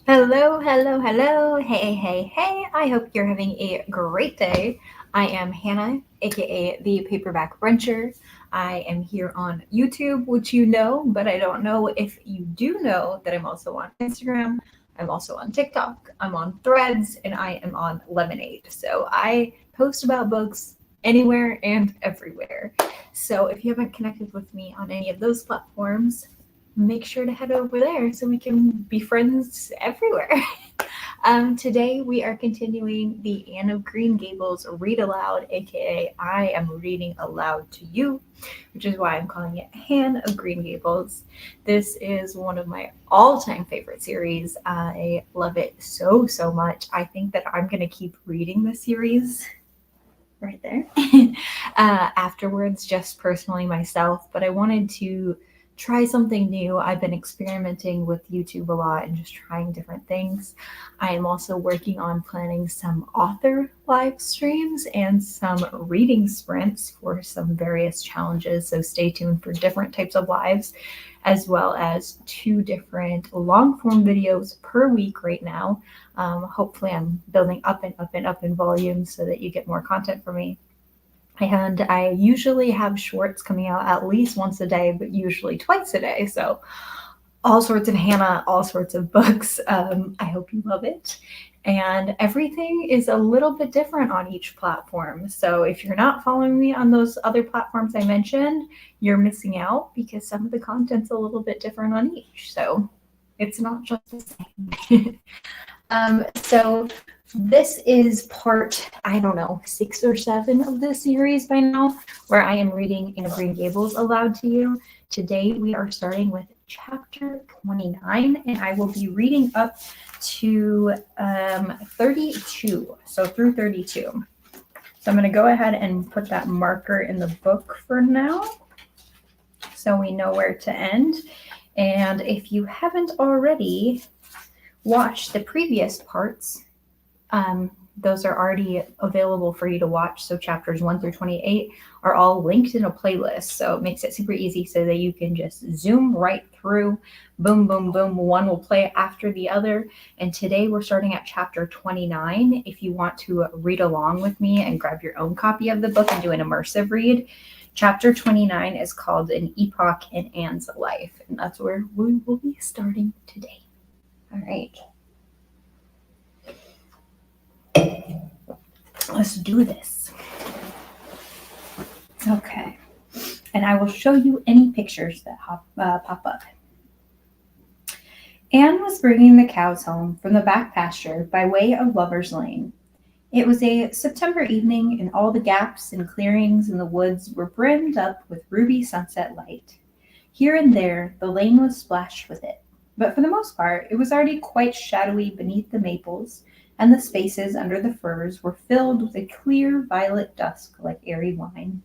Hello, hello, hello. Hey, hey, hey. I hope you're having a great day. I am Hannah, aka the Paperback Bruncher. I am here on YouTube, which you know, but I don't know if you do know that I'm also on Instagram. I'm also on TikTok. I'm on Threads, and I am on Lemonade. So I post about books anywhere and everywhere. So if you haven't connected with me on any of those platforms, make sure to head over there so we can be friends everywhere. Today we are continuing the Anne of Green Gables read aloud, aka I am reading aloud to you, which is why I'm calling it Anne of Green Gables. This is one of my all-time favorite series. I love it so much. I think that I'm gonna keep reading the series right there afterwards, just personally myself. But I wanted to try something new. I've been experimenting with YouTube a lot and just trying different things. I am also working on planning some author live streams and some reading sprints for some various challenges. So stay tuned for different types of lives, as well as two different long form videos per week right now. Hopefully, I'm building up and up and up in volume so that you get more content from me. And I usually have shorts coming out at least once a day, but usually twice a day. So, all sorts of Hannah, all sorts of books. I hope you love it. And everything is a little bit different on each platform. So, if you're not following me on those other platforms I mentioned, you're missing out because some of the content's a little bit different on each. So, it's not just the same. So this is part, I don't know, 6 or 7 of this series by now, where I am reading Anne of Green Gables aloud to you. Today we are starting with chapter 29, and I will be reading up to 32, so through 32. So I'm going to go ahead and put that marker in the book for now, so we know where to end. And if you haven't already watched the previous parts, those are already available for you to watch. So chapters 1 through 28 are all linked in a playlist. So it makes it super easy so that you can just zoom right through. Boom, boom, boom. One will play after the other. And today we're starting at chapter 29. If you want to read along with me and grab your own copy of the book and do an immersive read, chapter 29 is called An Epoch in Anne's Life. And that's where we will be starting today. All right. Let's do this. Okay. And I will show you any pictures that pop up. Anne was bringing the cows home from the back pasture by way of Lover's Lane. It was a September evening, and all the gaps and clearings in the woods were brimmed up with ruby sunset light. Here and there, the lane was splashed with it, but for the most part, it was already quite shadowy beneath the maples, and the spaces under the firs were filled with a clear violet dusk like airy wine.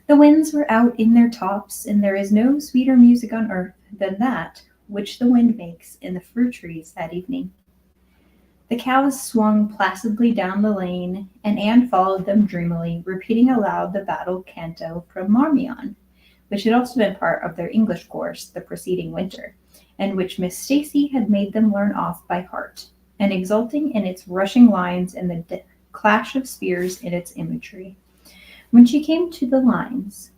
The winds were out in their tops, and there is no sweeter music on earth than that which the wind makes in the fruit trees that evening. The cows swung placidly down the lane, and Anne followed them dreamily, repeating aloud the battle canto from Marmion, which had also been part of their English course the preceding winter, and which Miss Stacy had made them learn off by heart, and exulting in its rushing lines and the clash of spears in its imagery. When she came to the lines,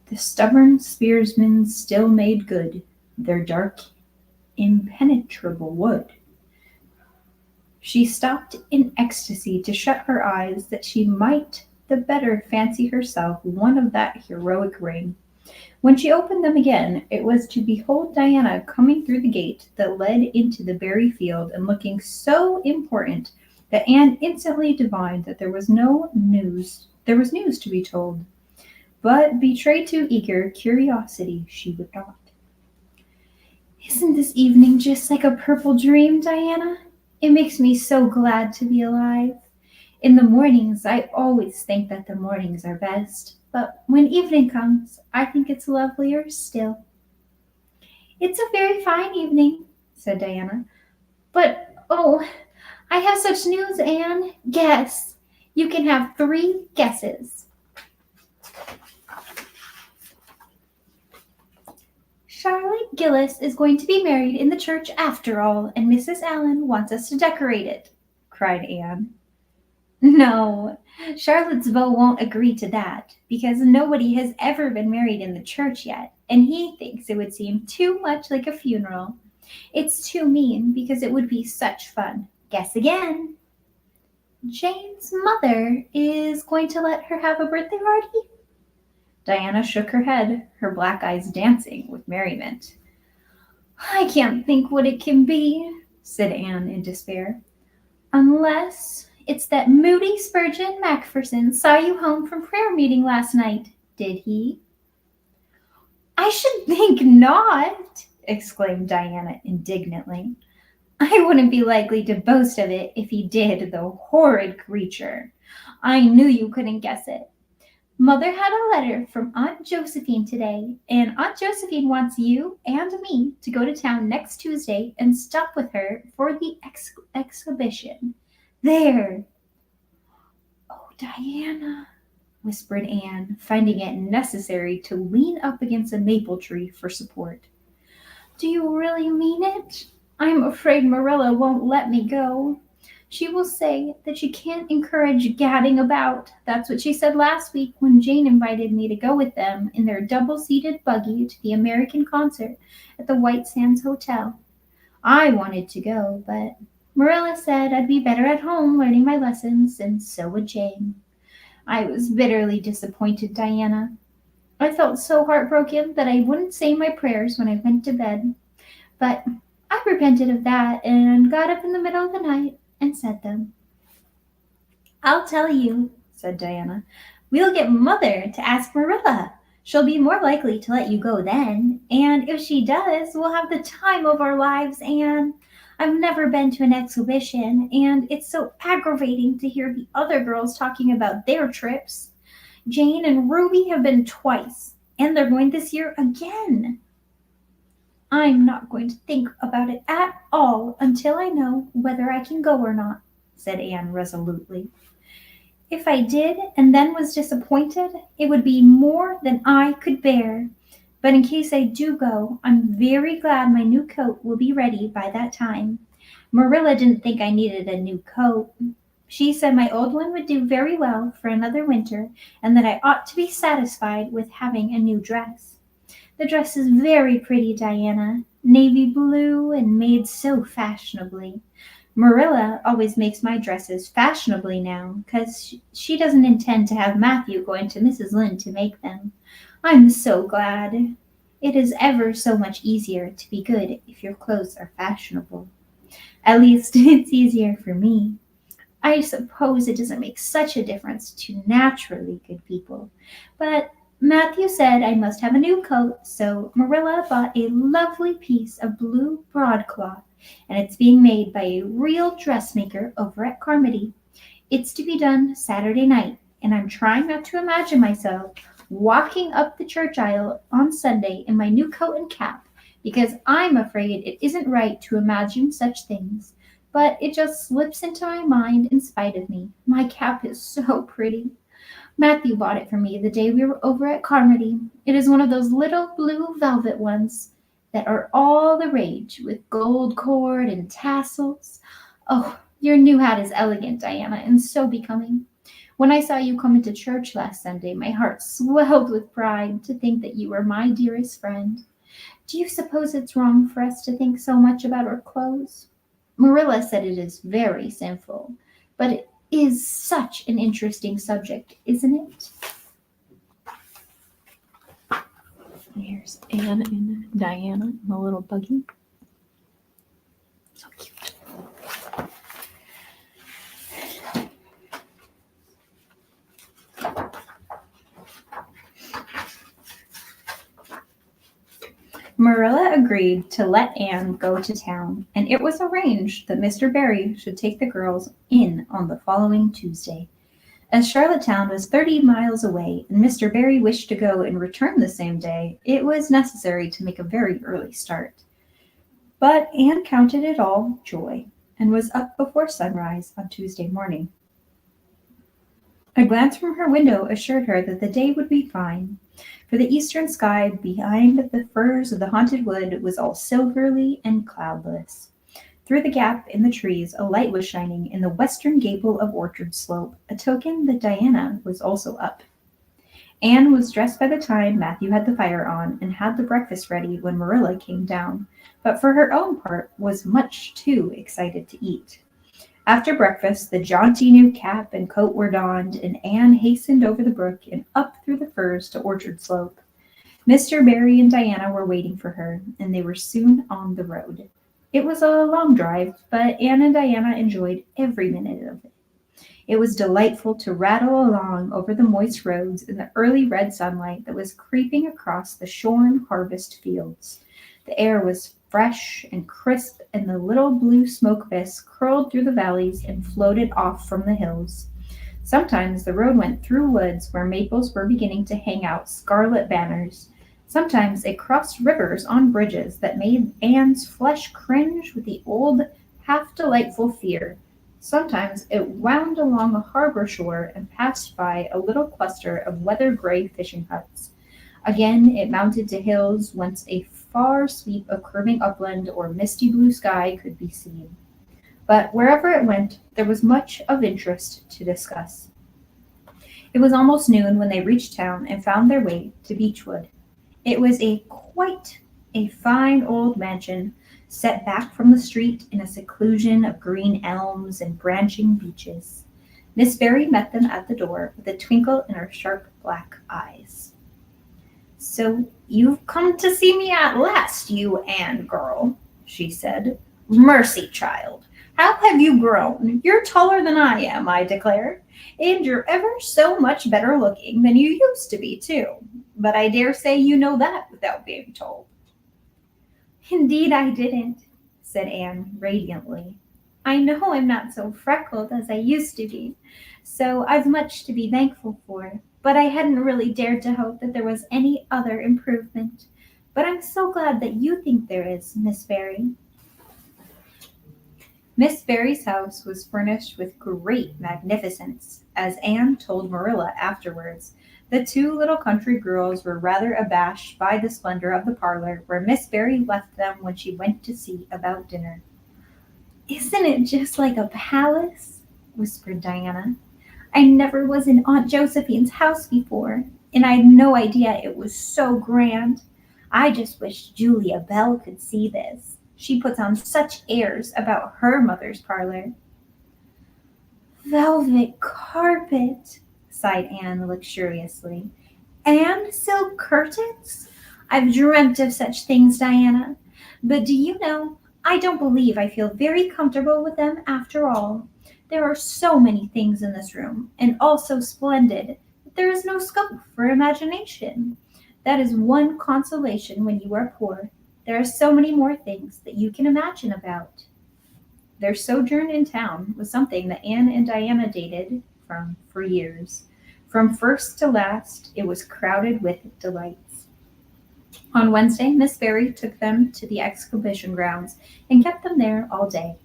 the stubborn spearsmen still made good their dark, impenetrable wood. She stopped in ecstasy to shut her eyes that she might the better fancy herself one of that heroic ring. When she opened them again, it was to behold Diana coming through the gate that led into the berry field and looking so important that Anne instantly divined that there was news to be told. But betray too eager curiosity she would not. Isn't this evening just like a purple dream, Diana? It makes me so glad to be alive. In the mornings, I always think that the mornings are best, but when evening comes, I think it's lovelier still. It's a very fine evening, said Diana. But, oh, I have such news, Anne. Guess. You can have 3 guesses. Charlotte Gillis is going to be married in the church after all, and Mrs. Allen wants us to decorate it, cried Anne. No, Charlotte's beau won't agree to that, because nobody has ever been married in the church yet, and he thinks it would seem too much like a funeral. It's too mean, because it would be such fun. Guess again. Jane's mother is going to let her have a birthday party? Diana shook her head, her black eyes dancing with merriment. I can't think what it can be, said Anne in despair. Unless it's that moody Spurgeon Macpherson saw you home from prayer meeting last night, did he? I should think not, exclaimed Diana indignantly. I wouldn't be likely to boast of it if he did, the horrid creature. I knew you couldn't guess it. Mother had a letter from Aunt Josephine today, and Aunt Josephine wants you and me to go to town next Tuesday and stop with her for the exhibition. There. Oh, Diana, whispered Anne, finding it necessary to lean up against a maple tree for support. Do you really mean it? I'm afraid Marilla won't let me go. She will say that you can't encourage gadding about. That's what she said last week when Jane invited me to go with them in their double-seated buggy to the American concert at the White Sands Hotel. I wanted to go, but Marilla said I'd be better at home learning my lessons, and so would Jane. I was bitterly disappointed, Diana. I felt so heartbroken that I wouldn't say my prayers when I went to bed. But I repented of that and got up in the middle of the night and said them. I'll tell you, said Diana. We'll get Mother to ask Marilla. She'll be more likely to let you go then, and if she does, we'll have the time of our lives, Anne. I've never been to an exhibition, and it's so aggravating to hear the other girls talking about their trips. Jane and Ruby have been twice, and they're going this year again. I'm not going to think about it at all until I know whether I can go or not, said Anne resolutely. If I did and then was disappointed, it would be more than I could bear. But in case I do go, I'm very glad my new coat will be ready by that time. Marilla didn't think I needed a new coat. She said my old one would do very well for another winter and that I ought to be satisfied with having a new dress. The dress is very pretty, Diana, navy blue and made so fashionably. Marilla always makes my dresses fashionably now, because she doesn't intend to have Matthew going to Mrs. Lynde to make them. I'm so glad. It is ever so much easier to be good if your clothes are fashionable. At least it's easier for me. I suppose it doesn't make such a difference to naturally good people, but Matthew said I must have a new coat, so Marilla bought a lovely piece of blue broadcloth, and it's being made by a real dressmaker over at Carmody. It's to be done Saturday night, and I'm trying not to imagine myself walking up the church aisle on Sunday in my new coat and cap, because I'm afraid it isn't right to imagine such things, but it just slips into my mind in spite of me. My cap is so pretty. Matthew bought it for me the day we were over at Carmody. It is one of those little blue velvet ones that are all the rage, with gold cord and tassels. Oh, your new hat is elegant, Diana, and so becoming. When I saw you come into church last Sunday, my heart swelled with pride to think that you were my dearest friend. Do you suppose it's wrong for us to think so much about our clothes? Marilla said it is very sinful, but it is such an interesting subject, isn't it? Here's Anne and Diana in the little buggy. So cute. Marilla agreed to let Anne go to town, and it was arranged that Mr. Barry should take the girls in on the following Tuesday. As Charlottetown was 30 miles away, and Mr. Barry wished to go and return the same day, it was necessary to make a very early start. But Anne counted it all joy, and was up before sunrise on Tuesday morning. A glance from her window assured her that the day would be fine. For the eastern sky behind the firs of the haunted wood was all silvery and cloudless. Through the gap in the trees, a light was shining in the western gable of Orchard Slope, a token that Diana was also up. Anne was dressed by the time Matthew had the fire on and had the breakfast ready when Marilla came down, but for her own part was much too excited to eat. After breakfast, the jaunty new cap and coat were donned, and Anne hastened over the brook and up through the firs to Orchard Slope. Mr. Barry and Diana were waiting for her, and they were soon on the road. It was a long drive, but Anne and Diana enjoyed every minute of it. It was delightful to rattle along over the moist roads in the early red sunlight that was creeping across the shorn harvest fields. The air was fresh and crisp, and the little blue smoke wisps curled through the valleys and floated off from the hills. Sometimes the road went through woods where maples were beginning to hang out scarlet banners. Sometimes it crossed rivers on bridges that made Anne's flesh cringe with the old, half delightful fear. Sometimes it wound along a harbor shore and passed by a little cluster of weather gray fishing huts. Again it mounted to hills whence a far sweep of curving upland or misty blue sky could be seen. But wherever it went, there was much of interest to discuss. It was almost noon when they reached town and found their way to Beechwood. It was quite a fine old mansion, set back from the street in a seclusion of green elms and branching beeches. Miss Barry met them at the door with a twinkle in her sharp black eyes. "So you've come to see me at last, you Anne girl," she said. "Mercy, child, how have you grown? You're taller than I am, I declare, and you're ever so much better looking than you used to be, too. But I dare say you know that without being told." "Indeed I didn't," said Anne radiantly. "I know I'm not so freckled as I used to be, so I've much to be thankful for, but I hadn't really dared to hope that there was any other improvement. But I'm so glad that you think there is, Miss Barry." Miss Barry's house was furnished with great magnificence, as Anne told Marilla afterwards. The two little country girls were rather abashed by the splendor of the parlor where Miss Barry left them when she went to see about dinner. "Isn't it just like a palace?" whispered Diana. "I never was in Aunt Josephine's house before, and I'd no idea it was so grand. I just wish Julia Bell could see this. She puts on such airs about her mother's parlor." "Velvet carpet," sighed Anne luxuriously. "And silk curtains? I've dreamt of such things, Diana. But do you know, I don't believe I feel very comfortable with them after all. There are so many things in this room, and all so splendid, that there is no scope for imagination. That is one consolation when you are poor. There are so many more things that you can imagine about." Their sojourn in town was something that Anne and Diana dated from for years. From first to last, it was crowded with delights. On Wednesday, Miss Barry took them to the exhibition grounds and kept them there all day.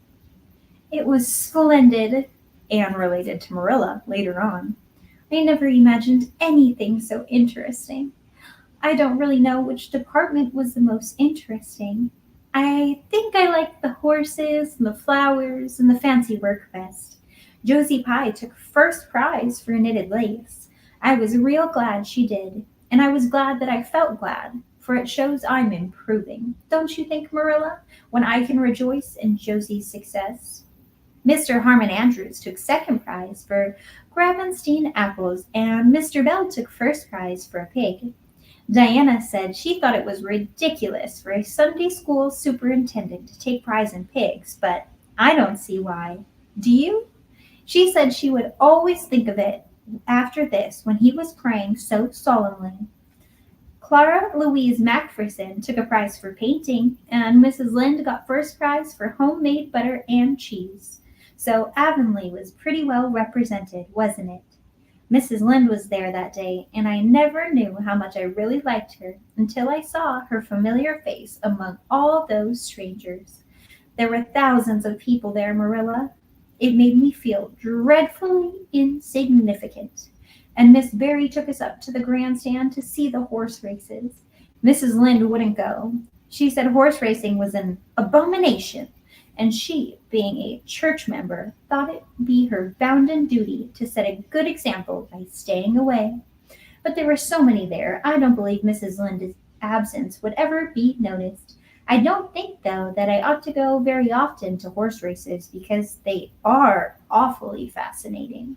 "It was splendid," Anne related to Marilla later on. "I never imagined anything so interesting. I don't really know which department was the most interesting. I think I liked the horses and the flowers and the fancy work best. Josie Pye took first prize for knitted lace. I was real glad she did, and I was glad that I felt glad, for it shows I'm improving. Don't you think, Marilla, when I can rejoice in Josie's success? Mr. Harmon Andrews took second prize for Gravenstein apples, and Mr. Bell took first prize for a pig. Diana said she thought it was ridiculous for a Sunday school superintendent to take prize in pigs, but I don't see why. Do you? She said she would always think of it after this when he was praying so solemnly. Clara Louise Macpherson took a prize for painting, and Mrs. Lynde got first prize for homemade butter and cheese. So Avonlea was pretty well represented, wasn't it? Mrs. Lynde was there that day, and I never knew how much I really liked her until I saw her familiar face among all those strangers. There were thousands of people there, Marilla. It made me feel dreadfully insignificant. and Miss Barry took us up to the grandstand to see the horse races. Mrs. Lynde wouldn't go. She said horse racing was an abomination, and she, being a church member, thought it be her bounden duty to set a good example by staying away. But there were so many there, I don't believe Mrs. Linde's absence would ever be noticed. I don't think, though, that I ought to go very often to horse races because they are awfully fascinating.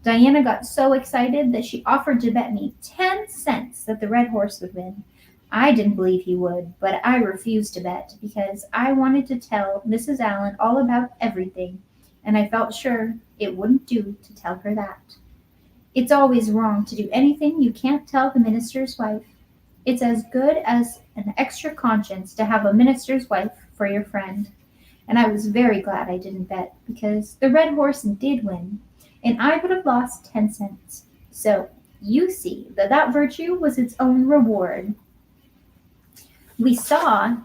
Diana got so excited that she offered to bet me 10 cents that the red horse would win. I didn't believe he would, but I refused to bet because I wanted to tell Mrs. Allen all about everything, and I felt sure it wouldn't do to tell her that. It's always wrong to do anything you can't tell the minister's wife. It's as good as an extra conscience to have a minister's wife for your friend. And I was very glad I didn't bet because the red horse did win, and I would have lost 10 cents. So you see that virtue was its own reward. We saw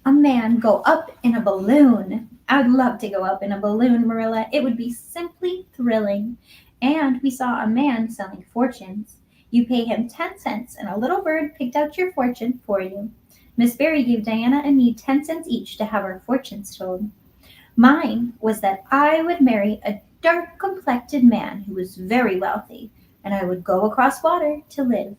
a man go up in a balloon. I'd love to go up in a balloon, Marilla. It would be simply thrilling. And we saw a man selling fortunes. You pay him 10 cents, and a little bird picked out your fortune for you. Miss Barry gave Diana and me 10 cents each to have our fortunes told. Mine was that I would marry a dark-complected man who was very wealthy, and I would go across water to live.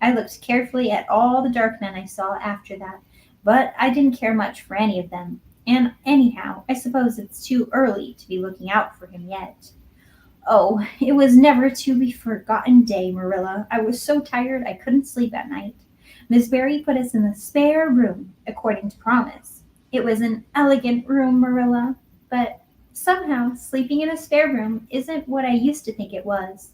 I looked carefully at all the dark men I saw after that, but I didn't care much for any of them. And anyhow, I suppose it's too early to be looking out for him yet. Oh, it was never to be forgotten day, Marilla. I was so tired I couldn't sleep at night. Miss Barry put us in the spare room, according to promise. It was an elegant room, Marilla, but somehow sleeping in a spare room isn't what I used to think it was.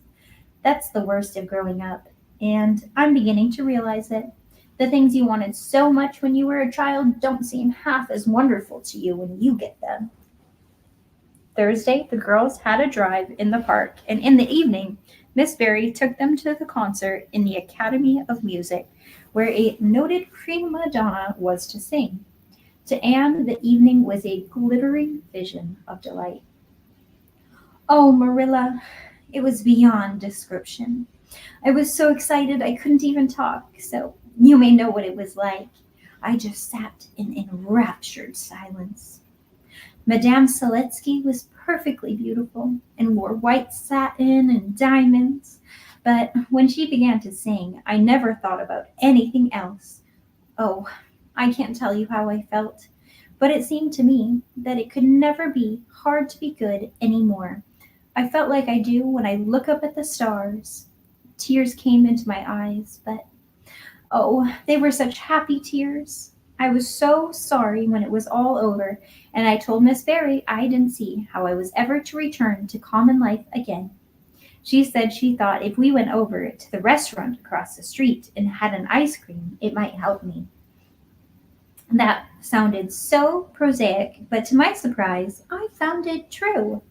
That's the worst of growing up, and I'm beginning to realize it. The things you wanted so much when you were a child don't seem half as wonderful to you when you get them. Thursday, the girls had a drive in the park, and in the evening, Miss Barry took them to the concert in the Academy of Music, where a noted prima donna was to sing. To Anne, the evening was a glittering vision of delight. Oh, Marilla, it was beyond description. I was so excited I couldn't even talk, so you may know what it was like. I just sat in enraptured silence. Madame Seletsky was perfectly beautiful and wore white satin and diamonds, but when she began to sing, I never thought about anything else. Oh, I can't tell you how I felt, but it seemed to me that it could never be hard to be good any more. I felt like I do when I look up at the stars. Tears came into my eyes, but oh, they were such happy tears. I was so sorry when it was all over, and I told Miss Barry I didn't see how I was ever to return to common life again. She said she thought if we went over to the restaurant across the street and had an ice cream, it might help me. That sounded so prosaic, but to my surprise, I found it true.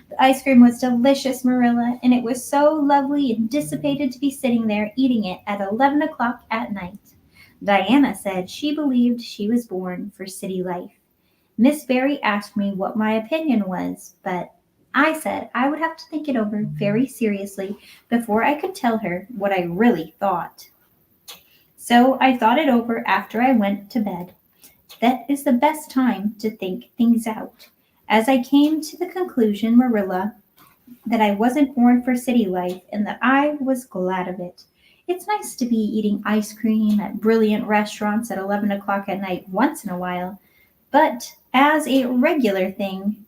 The ice cream was delicious, Marilla, and it was so lovely and dissipated to be sitting there eating it at 11 o'clock at night. Diana said she believed she was born for city life. Miss Barry asked me what my opinion was, but I said I would have to think it over very seriously before I could tell her what I really thought. So I thought it over after I went to bed. That is the best time to think things out. As I came to the conclusion, Marilla, that I wasn't born for city life and that I was glad of it. It's nice to be eating ice cream at brilliant restaurants at 11 o'clock at night once in a while, but as a regular thing,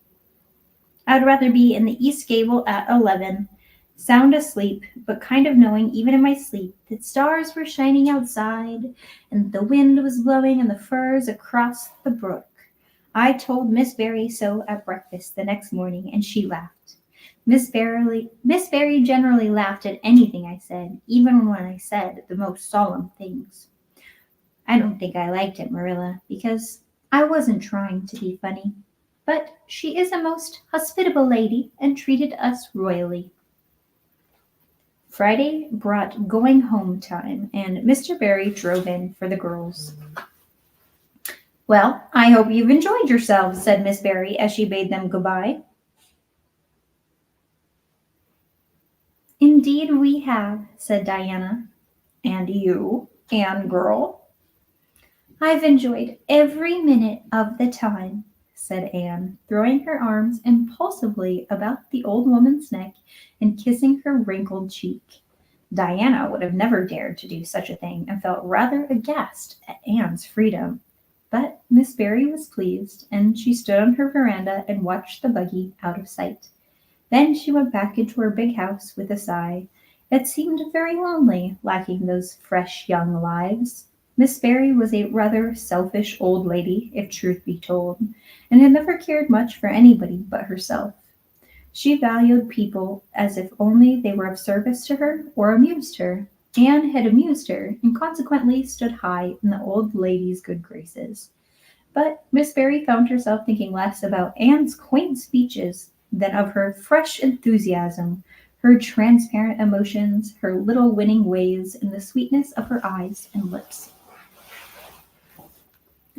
I'd rather be in the East Gable at 11, sound asleep, but kind of knowing even in my sleep that stars were shining outside and the wind was blowing in the firs across the brook. I told Miss Barry so at breakfast the next morning, and she laughed. Miss Barry generally laughed at anything I said, even when I said the most solemn things. I don't think I liked it, Marilla, because I wasn't trying to be funny. But she is a most hospitable lady and treated us royally. Friday brought going home time, and Mr. Barry drove in for the girls. Well, I hope you've enjoyed yourselves, said Miss Barry as she bade them goodbye. Enjoy Indeed we have, said Diana. And you, Anne girl? I've enjoyed every minute of the time, said Anne, throwing her arms impulsively about the old woman's neck and kissing her wrinkled cheek. Diana would have never dared to do such a thing and felt rather aghast at Anne's freedom. But Miss Barry was pleased, and she stood on her veranda and watched the buggy out of sight. Then she went back into her big house with a sigh. It seemed very lonely, lacking those fresh young lives. Miss Barry was a rather selfish old lady, if truth be told, and had never cared much for anybody but herself. She valued people as if only they were of service to her or amused her. Anne had amused her, and consequently stood high in the old lady's good graces. But Miss Barry found herself thinking less about Anne's quaint speeches than of her fresh enthusiasm, her transparent emotions, her little winning ways, and the sweetness of her eyes and lips.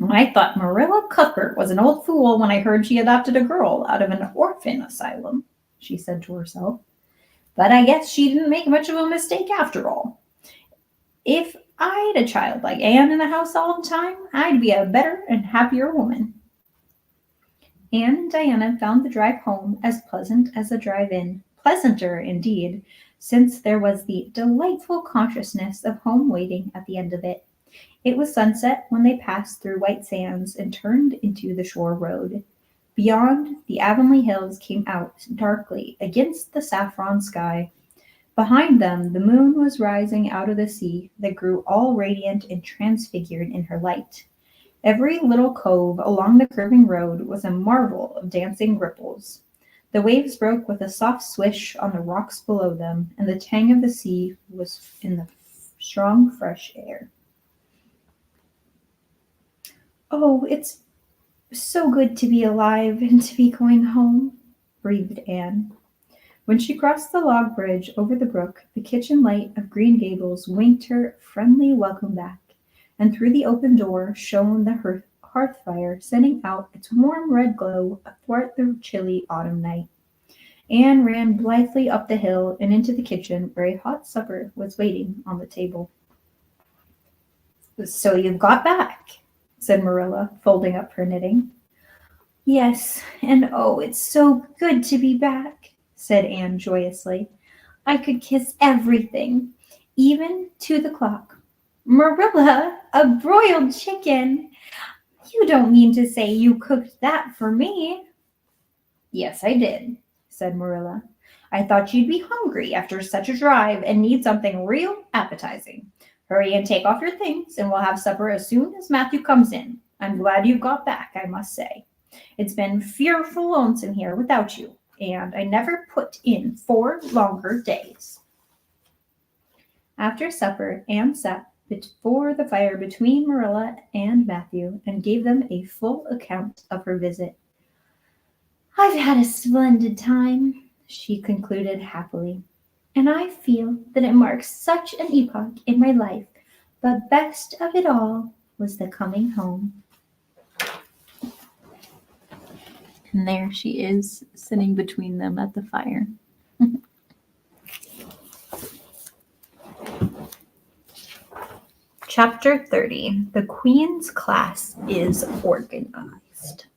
I thought Marilla Cuthbert was an old fool when I heard she adopted a girl out of an orphan asylum, she said to herself. But I guess she didn't make much of a mistake after all. If I'd a child like Anne in the house all the time, I'd be a better and happier woman. Anne and Diana found the drive home as pleasant as the drive in, pleasanter indeed, since there was the delightful consciousness of home waiting at the end of it. It was sunset when they passed through White Sands and turned into the shore road. Beyond, the Avonlea hills came out darkly against the saffron sky. Behind them, the moon was rising out of the sea that grew all radiant and transfigured in her light. Every little cove along the curving road was a marvel of dancing ripples. The waves broke with a soft swish on the rocks below them, and the tang of the sea was in the strong, fresh air. Oh, it's so good to be alive and to be going home, breathed Anne. When she crossed the log bridge over the brook, the kitchen light of Green Gables winked her friendly welcome back, and through the open door shone the hearth fire, sending out its warm red glow athwart the chilly autumn night. Anne ran blithely up the hill and into the kitchen, where a hot supper was waiting on the table. So you've got back, said Marilla, folding up her knitting. Yes, and oh, it's so good to be back, said Anne joyously. I could kiss everything, even to the clock. Marilla, a broiled chicken! You don't mean to say you cooked that for me? Yes, I did, said Marilla. I thought you'd be hungry after such a drive and need something real appetizing. Hurry and take off your things, and we'll have supper as soon as Matthew comes in. I'm glad you got back, I must say. It's been fearful lonesome here without you, and I never put in 4 longer days. After supper, Anne sat before the fire between Marilla and Matthew and gave them a full account of her visit. I've had a splendid time, she concluded happily, and I feel that it marks such an epoch in my life, but best of it all was the coming home. And there she is, sitting between them at the fire. Chapter 30. The Queen's Class is Organized.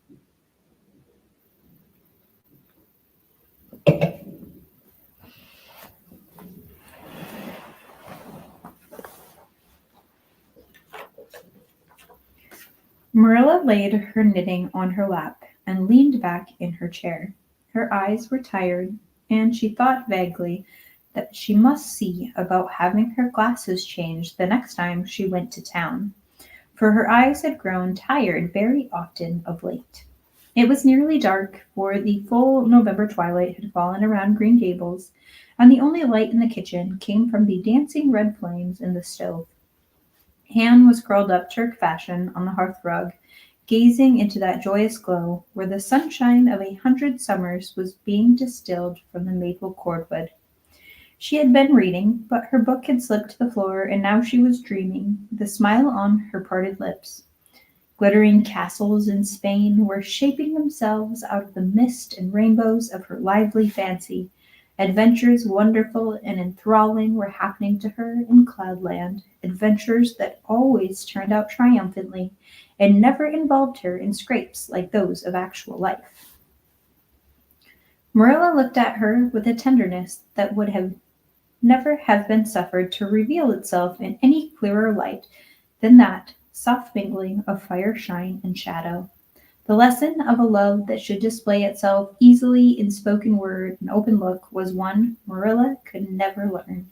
Marilla laid her knitting on her lap and leaned back in her chair. Her eyes were tired, and she thought vaguely that she must see about having her glasses changed the next time she went to town, for her eyes had grown tired very often of late. It was nearly dark, for the full November twilight had fallen around Green Gables, and the only light in the kitchen came from the dancing red flames in the stove. Anne was curled up Turk fashion on the hearth rug, gazing into that joyous glow where the sunshine of 100 summers was being distilled from the maple cordwood. She had been reading, but her book had slipped to the floor, and now she was dreaming, with a smile on her parted lips. Glittering castles in Spain were shaping themselves out of the mist and rainbows of her lively fancy, Adventures wonderful and enthralling were happening to her in Cloudland, adventures that always turned out triumphantly and never involved her in scrapes like those of actual life. Marilla looked at her with a tenderness that would have never have been suffered to reveal itself in any clearer light than that soft mingling of fire shine and shadow. The lesson of a love that should display itself easily in spoken word and open look was one Marilla could never learn.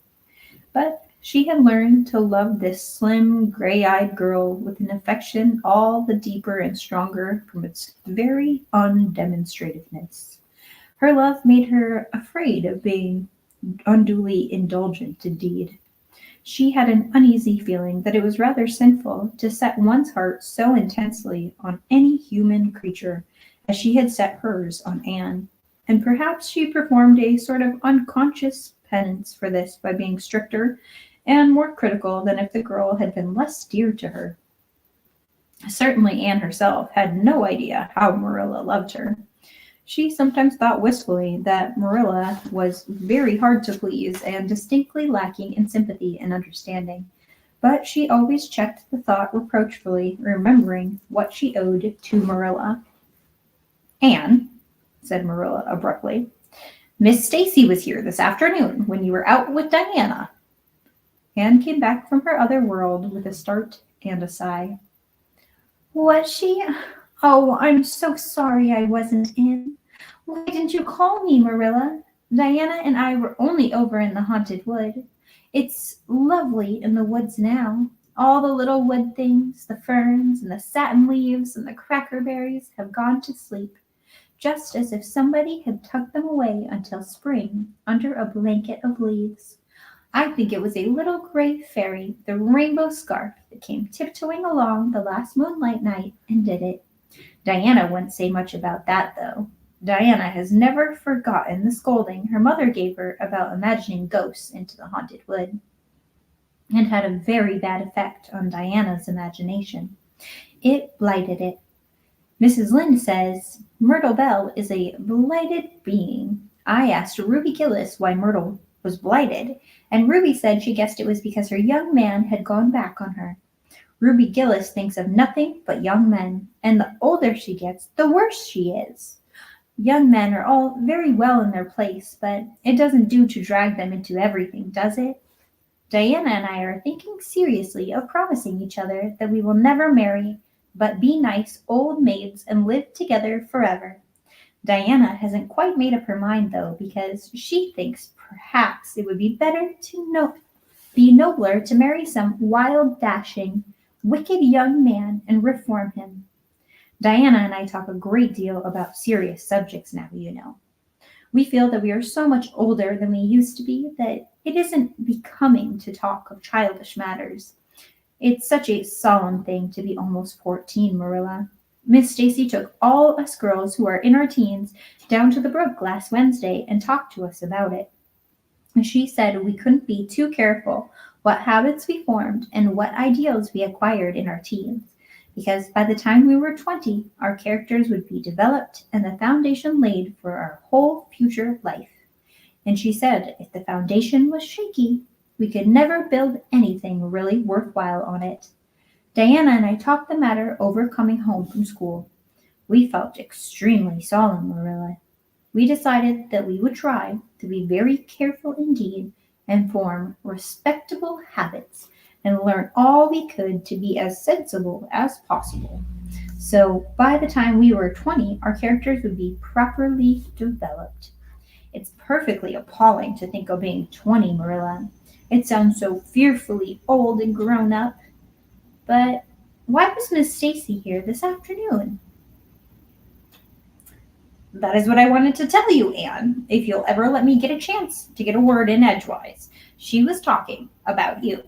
But she had learned to love this slim, gray-eyed girl with an affection all the deeper and stronger from its very undemonstrativeness. Her love made her afraid of being unduly indulgent indeed. She had an uneasy feeling that it was rather sinful to set one's heart so intensely on any human creature as she had set hers on Anne, and perhaps she performed a sort of unconscious penance for this by being stricter and more critical than if the girl had been less dear to her. Certainly Anne herself had no idea how Marilla loved her. She sometimes thought wistfully that Marilla was very hard to please and distinctly lacking in sympathy and understanding, but she always checked the thought reproachfully, remembering what she owed to Marilla. "Anne," said Marilla abruptly, "Miss Stacy was here this afternoon when you were out with Diana." Anne came back from her other world with a start and a sigh. "Was she? Oh, I'm so sorry I wasn't in. Why didn't you call me, Marilla? Diana and I were only over in the haunted wood. It's lovely in the woods now. All the little wood things, the ferns and the satin leaves and the crackerberries have gone to sleep, just as if somebody had tucked them away until spring under a blanket of leaves. I think it was a little gray fairy with a rainbow scarf that came tiptoeing along the last moonlight night and did it. Diana wouldn't say much about that, though. Diana has never forgotten the scolding her mother gave her about imagining ghosts into the haunted wood. It had a very bad effect on Diana's imagination. It blighted it. Mrs. Lynde says Myrtle Bell is a blighted being. I asked Ruby Gillis why Myrtle was blighted, and Ruby said she guessed it was because her young man had gone back on her. Ruby Gillis thinks of nothing but young men, and the older she gets, the worse she is. Young men are all very well in their place, but it doesn't do to drag them into everything, does it? Diana and I are thinking seriously of promising each other that we will never marry, but be nice old maids and live together forever. Diana hasn't quite made up her mind, though, because she thinks perhaps it would be better to be nobler to marry some wild, dashing, wicked young man and reform him. Diana and I talk a great deal about serious subjects now, you know. We feel that we are so much older than we used to be that it isn't becoming to talk of childish matters. It's such a solemn thing to be almost 14, Marilla. Miss Stacy took all us girls who are in our teens down to the brook last Wednesday and talked to us about it. She said we couldn't be too careful what habits we formed and what ideals we acquired in our teens, because by the time we were 20, our characters would be developed and the foundation laid for our whole future life. And she said if the foundation was shaky, we could never build anything really worthwhile on it. Diana and I talked the matter over coming home from school. We felt extremely solemn, Marilla. We decided that we would try to be very careful indeed and form respectable habits and learn all we could to be as sensible as possible. So by the time we were 20, our characters would be properly developed. It's perfectly appalling to think of being 20, Marilla. It sounds so fearfully old and grown up. But why was Miss Stacy here this afternoon? That is what I wanted to tell you, Anne, if you'll ever let me get a chance to get a word in edgewise. She was talking about you.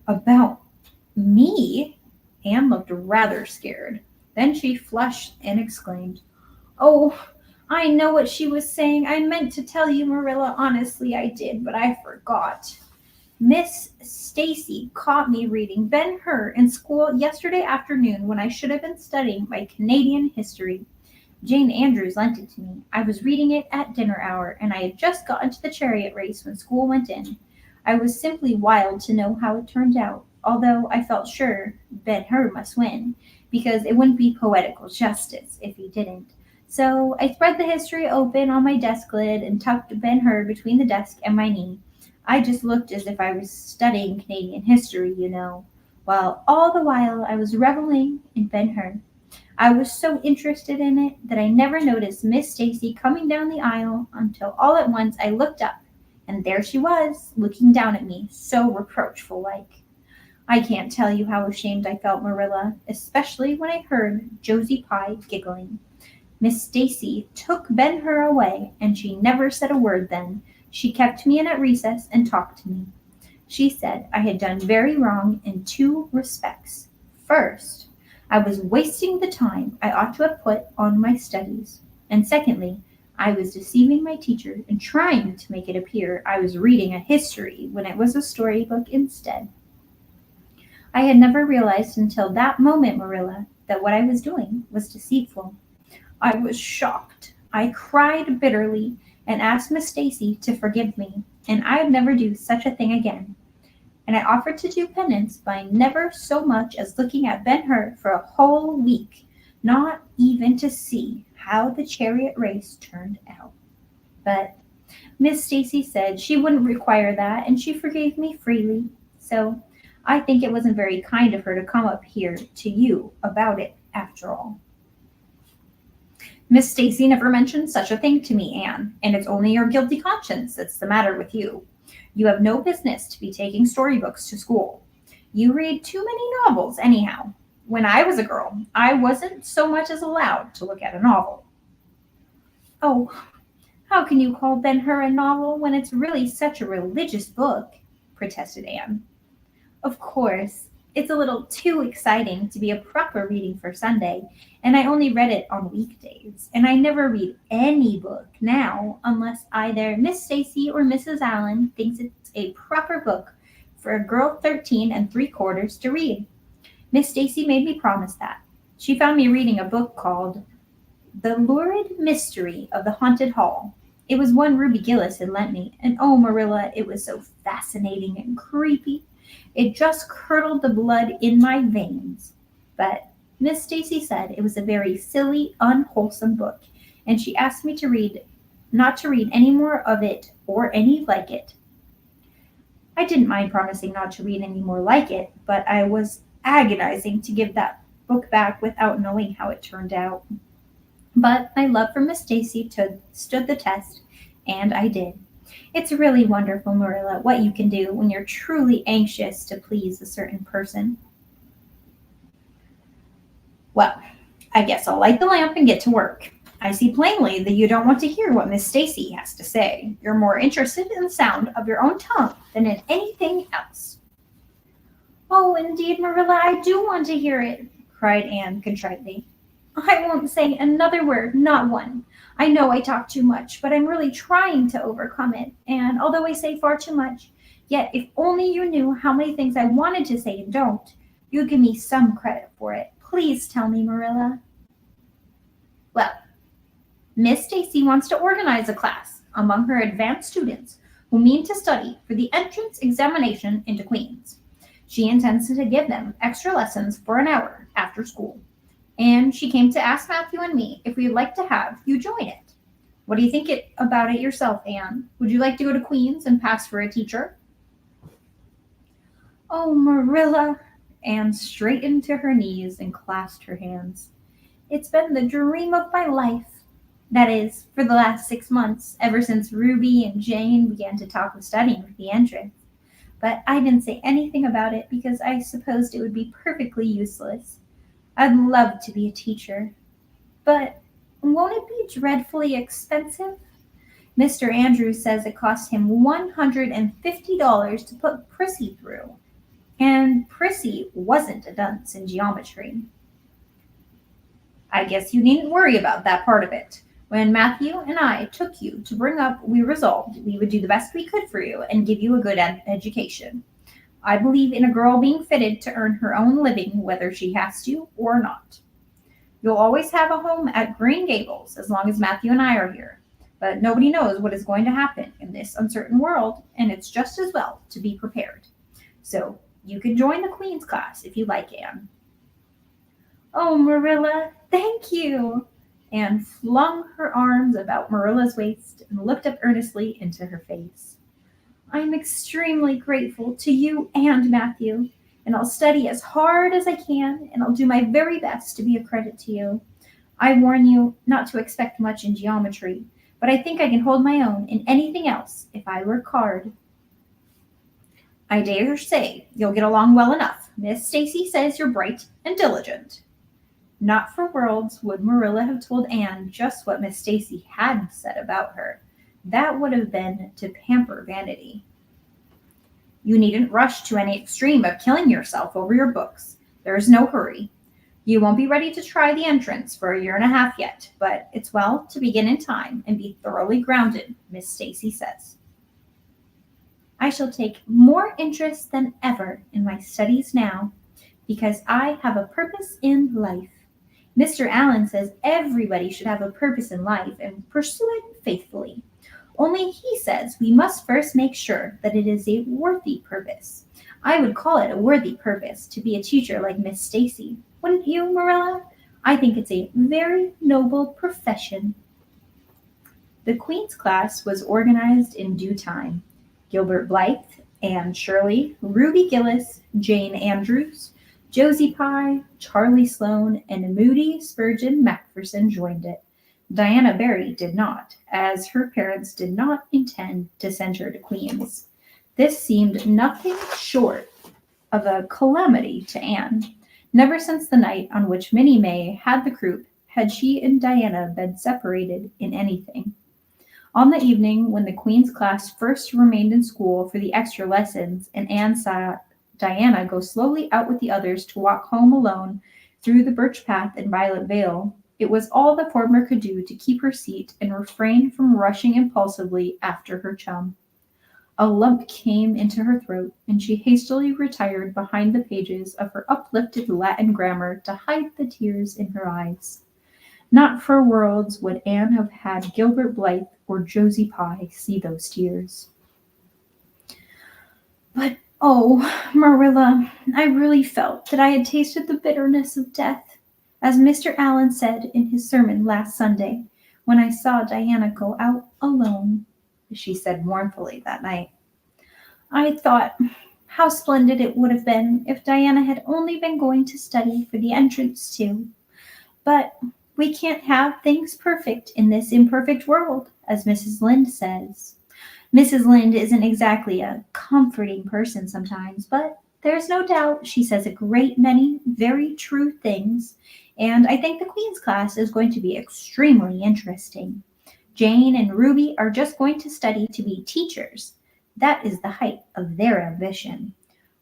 About me? Anne looked rather scared. Then she flushed and exclaimed, "Oh, I know what she was saying. I meant to tell you, Marilla. Honestly, I did, but I forgot. Miss Stacy caught me reading Ben-Hur in school yesterday afternoon when I should have been studying my Canadian history. Jane Andrews lent it to me. I was reading it at dinner hour, and I had just got into the chariot race when school went in. I was simply wild to know how it turned out, although I felt sure Ben-Hur must win, because it wouldn't be poetical justice if he didn't. So I spread the history open on my desk lid and tucked Ben-Hur between the desk and my knee. I just looked as if I was studying Canadian history, while all the while I was reveling in Ben-Hur. I was so interested in it that I never noticed Miss Stacy coming down the aisle until all at once I looked up, and there she was, looking down at me, so reproachful like. I can't tell you how ashamed I felt, Marilla, especially when I heard Josie Pye giggling. Miss Stacy took Ben-Hur away, and she never said a word then. She kept me in at recess and talked to me. She said I had done very wrong in two respects. First, I was wasting the time I ought to have put on my studies. And secondly, I was deceiving my teacher and trying to make it appear I was reading a history when it was a storybook instead. I had never realized until that moment, Marilla, that what I was doing was deceitful. I was shocked. I cried bitterly and asked Miss Stacy to forgive me, and I'd never do such a thing again. And I offered to do penance by never so much as looking at Ben-Hur for a whole week, not even to see how the chariot race turned out. But Miss Stacy said she wouldn't require that, and she forgave me freely. So I think it wasn't very kind of her to come up here to you about it, after all. Miss Stacy never mentioned such a thing to me, Anne, and it's only your guilty conscience that's the matter with you. You have no business to be taking storybooks to school. You read too many novels, anyhow. When I was a girl, I wasn't so much as allowed to look at a novel. Oh, how can you call Ben-Hur a novel when it's really such a religious book? Protested Anne. Of course, it's a little too exciting to be a proper reading for Sunday, and I only read it on weekdays, and I never read any book now unless either Miss Stacy or Mrs. Allen thinks it's a proper book for a girl 13 3/4 to read. Miss Stacy made me promise that. She found me reading a book called The Lurid Mystery of the Haunted Hall. It was one Ruby Gillis had lent me, and oh, Marilla, it was so fascinating and creepy. It just curdled the blood in my veins. But Miss Stacy said it was a very silly, unwholesome book, and she asked me not to read any more of it or any like it. I didn't mind promising not to read any more like it, but I was agonizing to give that book back without knowing how it turned out. But my love for Miss Stacy stood the test, and I did. It's really wonderful, Marilla, what you can do when you're truly anxious to please a certain person. Well, I guess I'll light the lamp and get to work. I see plainly that you don't want to hear what Miss Stacy has to say. You're more interested in the sound of your own tongue than in anything else. Oh, indeed, Marilla, I do want to hear it, cried Anne contritely. I won't say another word, not one. I know I talk too much, but I'm really trying to overcome it. And although I say far too much, yet if only you knew how many things I wanted to say and don't, you'd give me some credit for it. Please tell me, Marilla. Well, Miss Stacy wants to organize a class among her advanced students who mean to study for the entrance examination into Queen's. She intends to give them extra lessons for an hour after school. And she came to ask Matthew and me if we'd like to have you join it. What do you think about it yourself, Anne? Would you like to go to Queen's and pass for a teacher? Oh, Marilla! Anne straightened to her knees and clasped her hands. It's been the dream of my life. That is, for the last 6 months, ever since Ruby and Jane began to talk of studying for the entrance. But I didn't say anything about it because I supposed it would be perfectly useless. I'd love to be a teacher. But won't it be dreadfully expensive? Mr. Andrews says it cost him $150 to put Prissy through. And Prissy wasn't a dunce in geometry. I guess you needn't worry about that part of it. When Matthew and I took you to bring up, we resolved we would do the best we could for you and give you a good education. I believe in a girl being fitted to earn her own living whether she has to or not. You'll always have a home at Green Gables as long as Matthew and I are here. But nobody knows what is going to happen in this uncertain world, and it's just as well to be prepared. So you can join the Queen's class if you like, Anne." "Oh, Marilla, thank you." Anne flung her arms about Marilla's waist and looked up earnestly into her face. "I'm extremely grateful to you and Matthew, and I'll study as hard as I can, and I'll do my very best to be a credit to you. I warn you not to expect much in geometry, but I think I can hold my own in anything else if I work hard." "I dare say you'll get along well enough. Miss Stacy says you're bright and diligent." Not for worlds would Marilla have told Anne just what Miss Stacy had said about her. That would have been to pamper vanity. "You needn't rush to any extreme of killing yourself over your books. There is no hurry. You won't be ready to try the entrance for a year and a half yet, but it's well to begin in time and be thoroughly grounded, Miss Stacy says." "I shall take more interest than ever in my studies now, because I have a purpose in life. Mr. Allen says everybody should have a purpose in life and pursue it faithfully. Only he says we must first make sure that it is a worthy purpose. I would call it a worthy purpose to be a teacher like Miss Stacy. Wouldn't you, Marilla? I think it's a very noble profession." The Queen's class was organized in due time. Gilbert Blythe, Anne Shirley, Ruby Gillis, Jane Andrews, Josie Pye, Charlie Sloane, and Moody Spurgeon Macpherson joined it. Diana Barry did not, as her parents did not intend to send her to Queen's. This seemed nothing short of a calamity to Anne. Never since the night on which Minnie May had the croup had she and Diana been separated in anything. On the evening when the Queen's class first remained in school for the extra lessons, and Anne saw Diana go slowly out with the others to walk home alone through the birch path and violet vale, it was all the former could do to keep her seat and refrain from rushing impulsively after her chum. A lump came into her throat, and she hastily retired behind the pages of her uplifted Latin grammar to hide the tears in her eyes. Not for worlds would Anne have had Gilbert Blythe or Josie Pye see those tears. "But oh, Marilla, I really felt that I had tasted the bitterness of death, as Mr. Allen said in his sermon last Sunday, when I saw Diana go out alone," she said mournfully that night. "I thought how splendid it would have been if Diana had only been going to study for the entrance too. But we can't have things perfect in this imperfect world, as Mrs. Lynde says. Mrs. Lynde isn't exactly a comforting person sometimes, but there's no doubt she says a great many very true things, and I think the Queen's class is going to be extremely interesting. Jane and Ruby are just going to study to be teachers. That is the height of their ambition.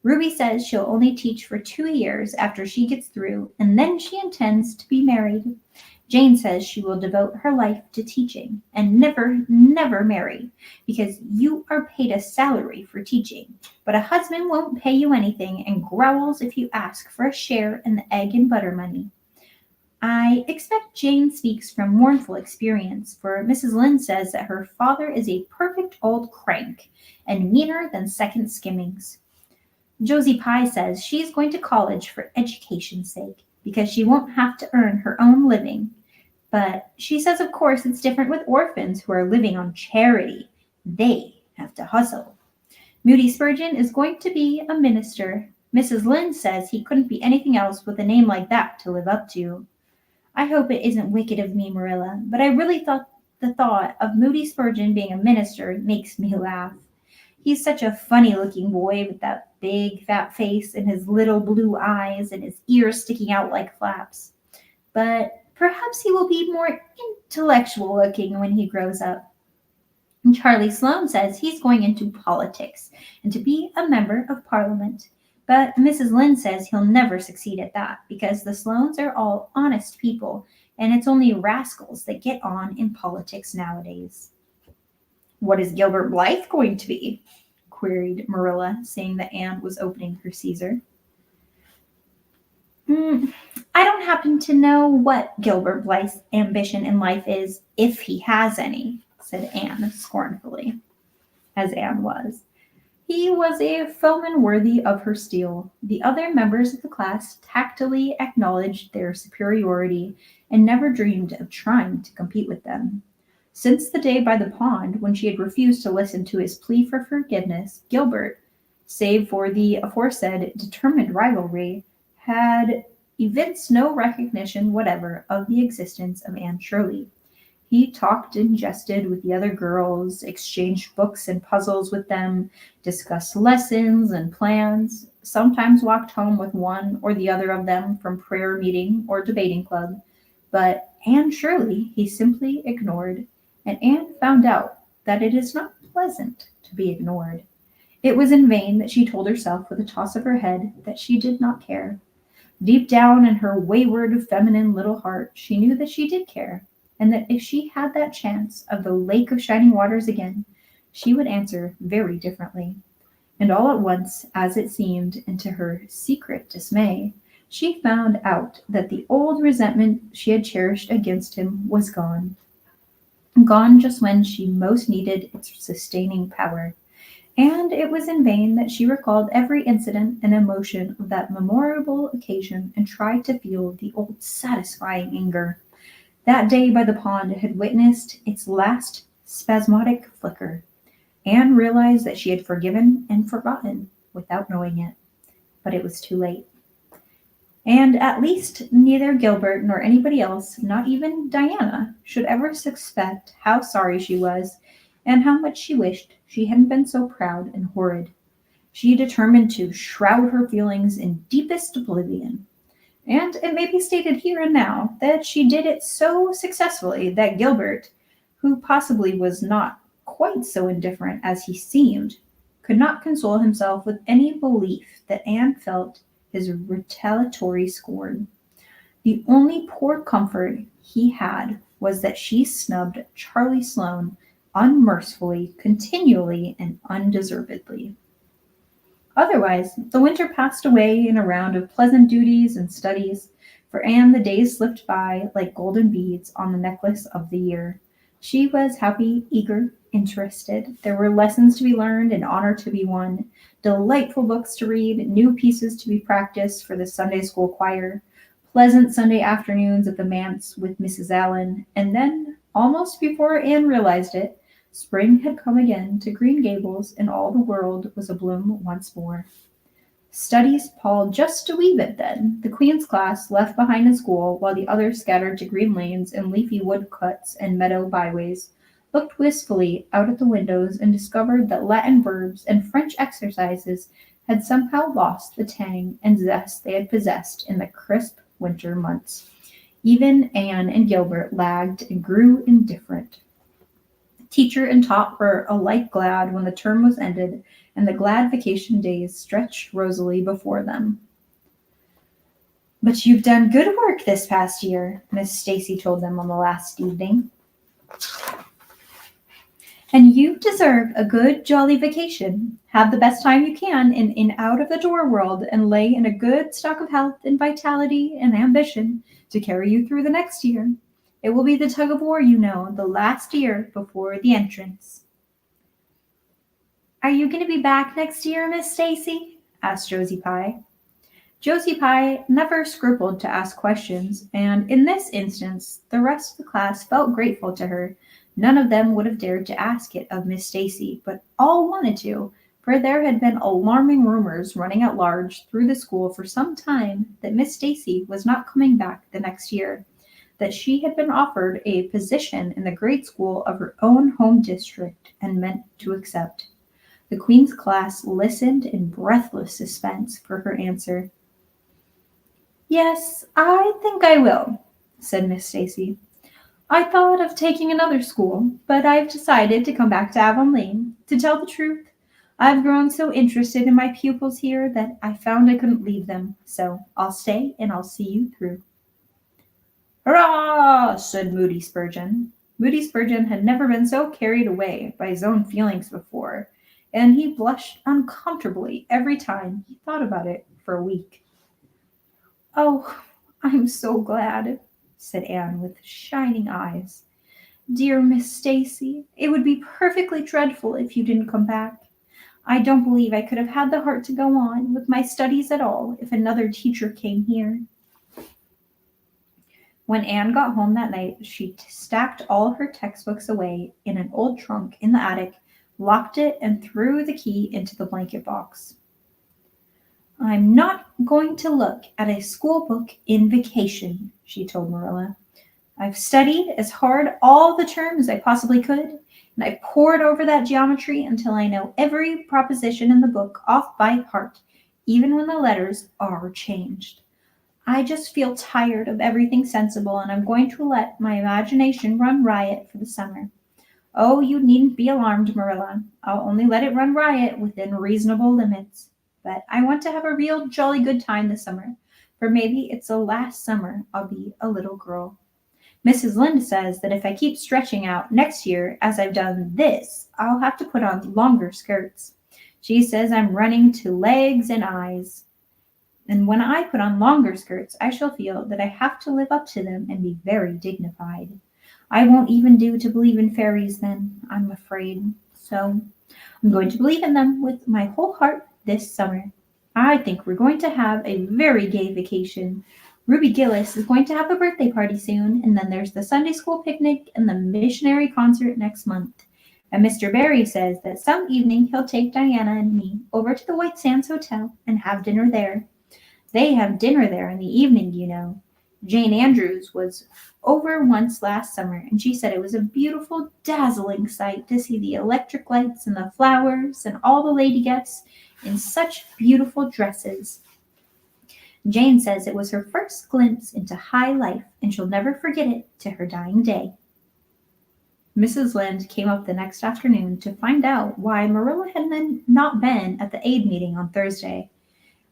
Ruby says she'll only teach for 2 years after she gets through, and then she intends to be married. Jane says she will devote her life to teaching and never, never marry, because you are paid a salary for teaching, but a husband won't pay you anything and growls if you ask for a share in the egg and butter money. I expect Jane speaks from mournful experience, for Mrs. Lynde says that her father is a perfect old crank and meaner than second skimmings. Josie Pye says she's going to college for education's sake, because she won't have to earn her own living. But she says, of course, it's different with orphans who are living on charity. They have to hustle. Moody Spurgeon is going to be a minister. Mrs. Lynde says he couldn't be anything else with a name like that to live up to. I hope it isn't wicked of me, Marilla, but I really thought the thought of Moody Spurgeon being a minister makes me laugh. He's such a funny-looking boy with that big, fat face and his little blue eyes and his ears sticking out like flaps. But perhaps he will be more intellectual-looking when he grows up. And Charlie Sloane says he's going into politics and to be a member of Parliament. But Mrs. Lynde says he'll never succeed at that because the Sloanes are all honest people, and it's only rascals that get on in politics nowadays. "What is Gilbert Blythe going to be?" queried Marilla, seeing that Anne was opening her Caesar. I don't happen to know what Gilbert Blythe's ambition in life is, if he has any, said Anne scornfully, as Anne was. He was a foeman worthy of her steel. The other members of the class tactily acknowledged their superiority and never dreamed of trying to compete with them. Since the day by the pond when she had refused to listen to his plea for forgiveness, Gilbert, save for the aforesaid determined rivalry, had evinced no recognition whatever of the existence of Anne Shirley. He talked and jested with the other girls, exchanged books and puzzles with them, discussed lessons and plans, sometimes walked home with one or the other of them from prayer meeting or debating club. But Anne Shirley he simply ignored, and Anne found out that it is not pleasant to be ignored. It was in vain that she told herself with a toss of her head that she did not care. Deep down in her wayward, feminine little heart, she knew that she did care, and that if she had that chance of the lake of shining waters again, she would answer very differently. And all at once, as it seemed, and to her secret dismay, she found out that the old resentment she had cherished against him was gone. Gone just when she most needed its sustaining power. And it was in vain that she recalled every incident and emotion of that memorable occasion and tried to feel the old satisfying anger. That day by the pond had witnessed its last spasmodic flicker. Anne realized that she had forgiven and forgotten without knowing it, but it was too late. And at least neither Gilbert nor anybody else, not even Diana, should ever suspect how sorry she was and how much she wished she hadn't been so proud and horrid. She determined to shroud her feelings in deepest oblivion. And it may be stated here and now that she did it so successfully that Gilbert, who possibly was not quite so indifferent as he seemed, could not console himself with any belief that Anne felt his retaliatory scorn. The only poor comfort he had was that she snubbed Charlie Sloane unmercifully, continually, and undeservedly. Otherwise, the winter passed away in a round of pleasant duties and studies. For Anne, the days slipped by like golden beads on the necklace of the year. She was happy, eager, interested. There were lessons to be learned and honor to be won, delightful books to read, new pieces to be practiced for the Sunday school choir, pleasant Sunday afternoons at the manse with Mrs. Allen, and then, almost before Anne realized it, spring had come again to Green Gables, and all the world was abloom once more. Studies palled just a wee bit then. The Queen's class left behind in school, while the others scattered to green lanes and leafy wood cuts and meadow byways, looked wistfully out at the windows and discovered that Latin verbs and French exercises had somehow lost the tang and zest they had possessed in the crisp winter months. Even Anne and Gilbert lagged and grew indifferent. Teacher and taught were alike glad when the term was ended and the glad vacation days stretched rosily before them. "But you've done good work this past year," Miss Stacy told them on the last evening. "And you deserve a good, jolly vacation. Have the best time you can in out of the door world and lay in a good stock of health and vitality and ambition to carry you through the next year. It will be the tug of war, you know, the last year before the entrance." "Are you going to be back next year, Miss Stacy?" asked Josie Pye. Josie Pye never scrupled to ask questions, and in this instance the rest of the class felt grateful to her. None of them would have dared to ask it of Miss Stacy, but all wanted to, for there had been alarming rumors running at large through the school for some time that Miss Stacy was not coming back the next year, that she had been offered a position in the grade school of her own home district and meant to accept. The Queen's class listened in breathless suspense for her answer. "Yes, I think I will," said Miss Stacy. "I thought of taking another school, but I've decided to come back to Avonlea. To tell the truth, I've grown so interested in my pupils here that I found I couldn't leave them, so I'll stay and I'll see you through." "Hurrah!" said Moody Spurgeon. Moody Spurgeon had never been so carried away by his own feelings before, and he blushed uncomfortably every time he thought about it for a week. "Oh, I'm so glad, said Anne with shining eyes. Dear Miss Stacy, it would be perfectly dreadful if you didn't come back. I don't believe I could have had the heart to go on with my studies at all if another teacher came here. When Anne got home that night, she stacked all her textbooks away in an old trunk in the attic, locked it, and threw the key into the blanket box. I'm not going to look at a school book in vacation, she told Marilla. I've studied as hard all the term as I possibly could, and I pored over that geometry until I know every proposition in the book off by heart, even when the letters are changed. I just feel tired of everything sensible, and I'm going to let my imagination run riot for the summer. Oh, you needn't be alarmed, Marilla. I'll only let it run riot within reasonable limits. But I want to have a real jolly good time this summer, for maybe it's the last summer I'll be a little girl. Mrs. Lynde says that if I keep stretching out next year as I've done this, I'll have to put on longer skirts. She says I'm running to legs and eyes. And when I put on longer skirts, I shall feel that I have to live up to them and be very dignified. I won't even do to believe in fairies then, I'm afraid. So I'm going to believe in them with my whole heart this summer. I think we're going to have a very gay vacation. Ruby Gillis is going to have a birthday party soon, and then there's the Sunday school picnic and the missionary concert next month. And Mr. Barry says that some evening he'll take Diana and me over to the White Sands Hotel and have dinner there. They have dinner there in the evening, you know. Jane Andrews was over once last summer, and she said it was a beautiful, dazzling sight to see the electric lights and the flowers and all the ladyguettes in such beautiful dresses. Jane says it was her first glimpse into high life, and she'll never forget it to her dying day. Mrs. Lynde came up the next afternoon to find out why Marilla had not been at the aid meeting on Thursday.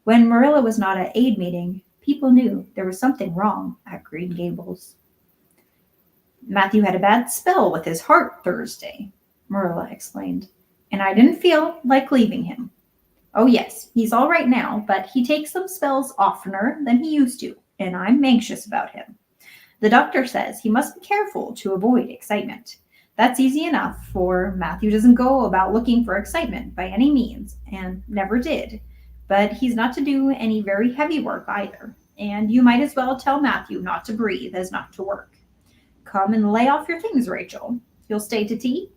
When Marilla was not at aid meeting, people knew there was something wrong at Green Gables. Matthew had a bad spell with his heart Thursday, Marilla explained, and I didn't feel like leaving him. Oh, yes, he's all right now, but he takes some spells oftener than he used to, and I'm anxious about him. The doctor says he must be careful to avoid excitement. That's easy enough, for Matthew doesn't go about looking for excitement by any means, and never did. But he's not to do any very heavy work either, and you might as well tell Matthew not to breathe as not to work. Come and lay off your things, Rachel. You'll stay to tea?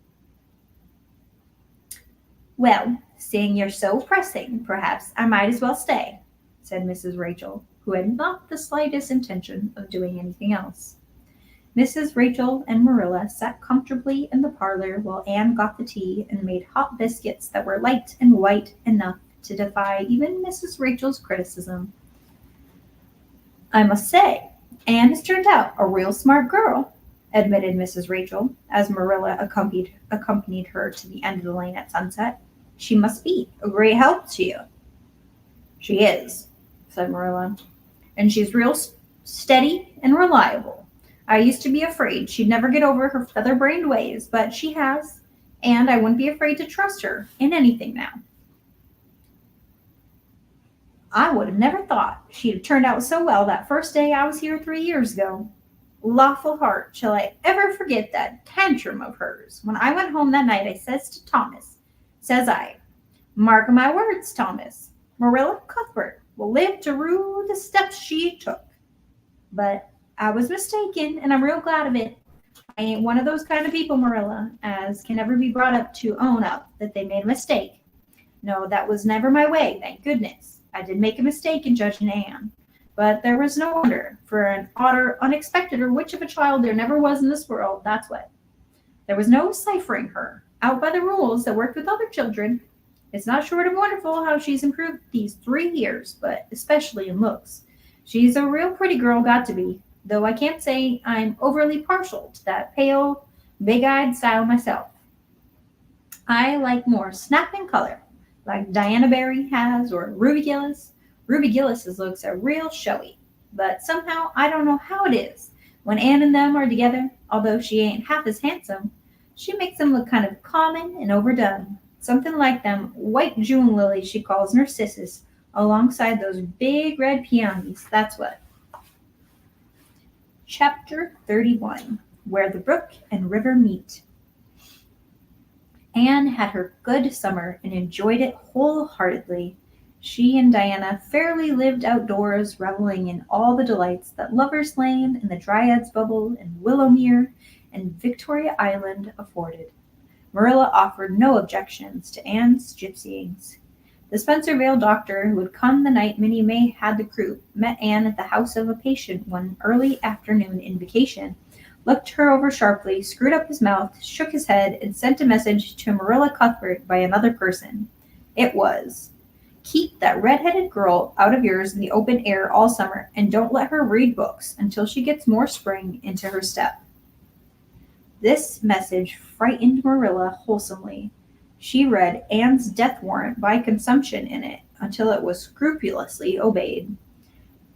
Well, seeing you're so pressing, perhaps I might as well stay, said Mrs. Rachel, who had not the slightest intention of doing anything else. Mrs. Rachel and Marilla sat comfortably in the parlor while Anne got the tea and made hot biscuits that were light and white enough to defy even Mrs. Rachel's criticism. I must say, Anne has turned out a real smart girl, admitted Mrs. Rachel, as Marilla accompanied her to the end of the lane at sunset. She must be a great help to you. She is, said Marilla, and she's real steady and reliable. I used to be afraid she'd never get over her feather-brained ways, but she has, and I wouldn't be afraid to trust her in anything now. I would have never thought she'd have turned out so well that first day I was here 3 years ago. Lawful heart, shall I ever forget that tantrum of hers when I went home that night? I says to Thomas, says I, mark my words, Thomas, Marilla Cuthbert will live to rue the steps she took. But I was mistaken, and I'm real glad of it. I ain't one of those kind of people, Marilla, as can ever be brought up to own up that they made a mistake. No, that was never my way, thank goodness. I did make a mistake in judging Anne, but there was no wonder, for an odder, unexpected, or witch of a child there never was in this world, that's what. There was no ciphering her, out by the rules that worked with other children. It's not short of wonderful how she's improved these 3 years, but especially in looks. She's a real pretty girl, got to be, though I can't say I'm overly partial to that pale, big-eyed style myself. I like more snap in color, like Diana Barry has or Ruby Gillis. Ruby Gillis's looks are real showy, but somehow I don't know how it is. When Anne and them are together, although she ain't half as handsome, she makes them look kind of common and overdone. Something like them white June lilies she calls narcissus, alongside those big red peonies, that's what. Chapter 31, Where the Brook and River Meet. Anne had her good summer and enjoyed it wholeheartedly. She and Diana fairly lived outdoors, reveling in all the delights that Lover's Lane and the Dryad's Bubble and Willowmere and Victoria Island afforded. Marilla offered no objections to Anne's gypsyings. The Spencervale doctor, who had come the night Minnie May had the croup, met Anne at the house of a patient one early afternoon in vacation, looked her over sharply, screwed up his mouth, shook his head, and sent a message to Marilla Cuthbert by another person. It was, "Keep that red-headed girl out of yours in the open air all summer, and don't let her read books until she gets more spring into her step." This message frightened Marilla wholesomely. She read Anne's death warrant by consumption in it until it was scrupulously obeyed.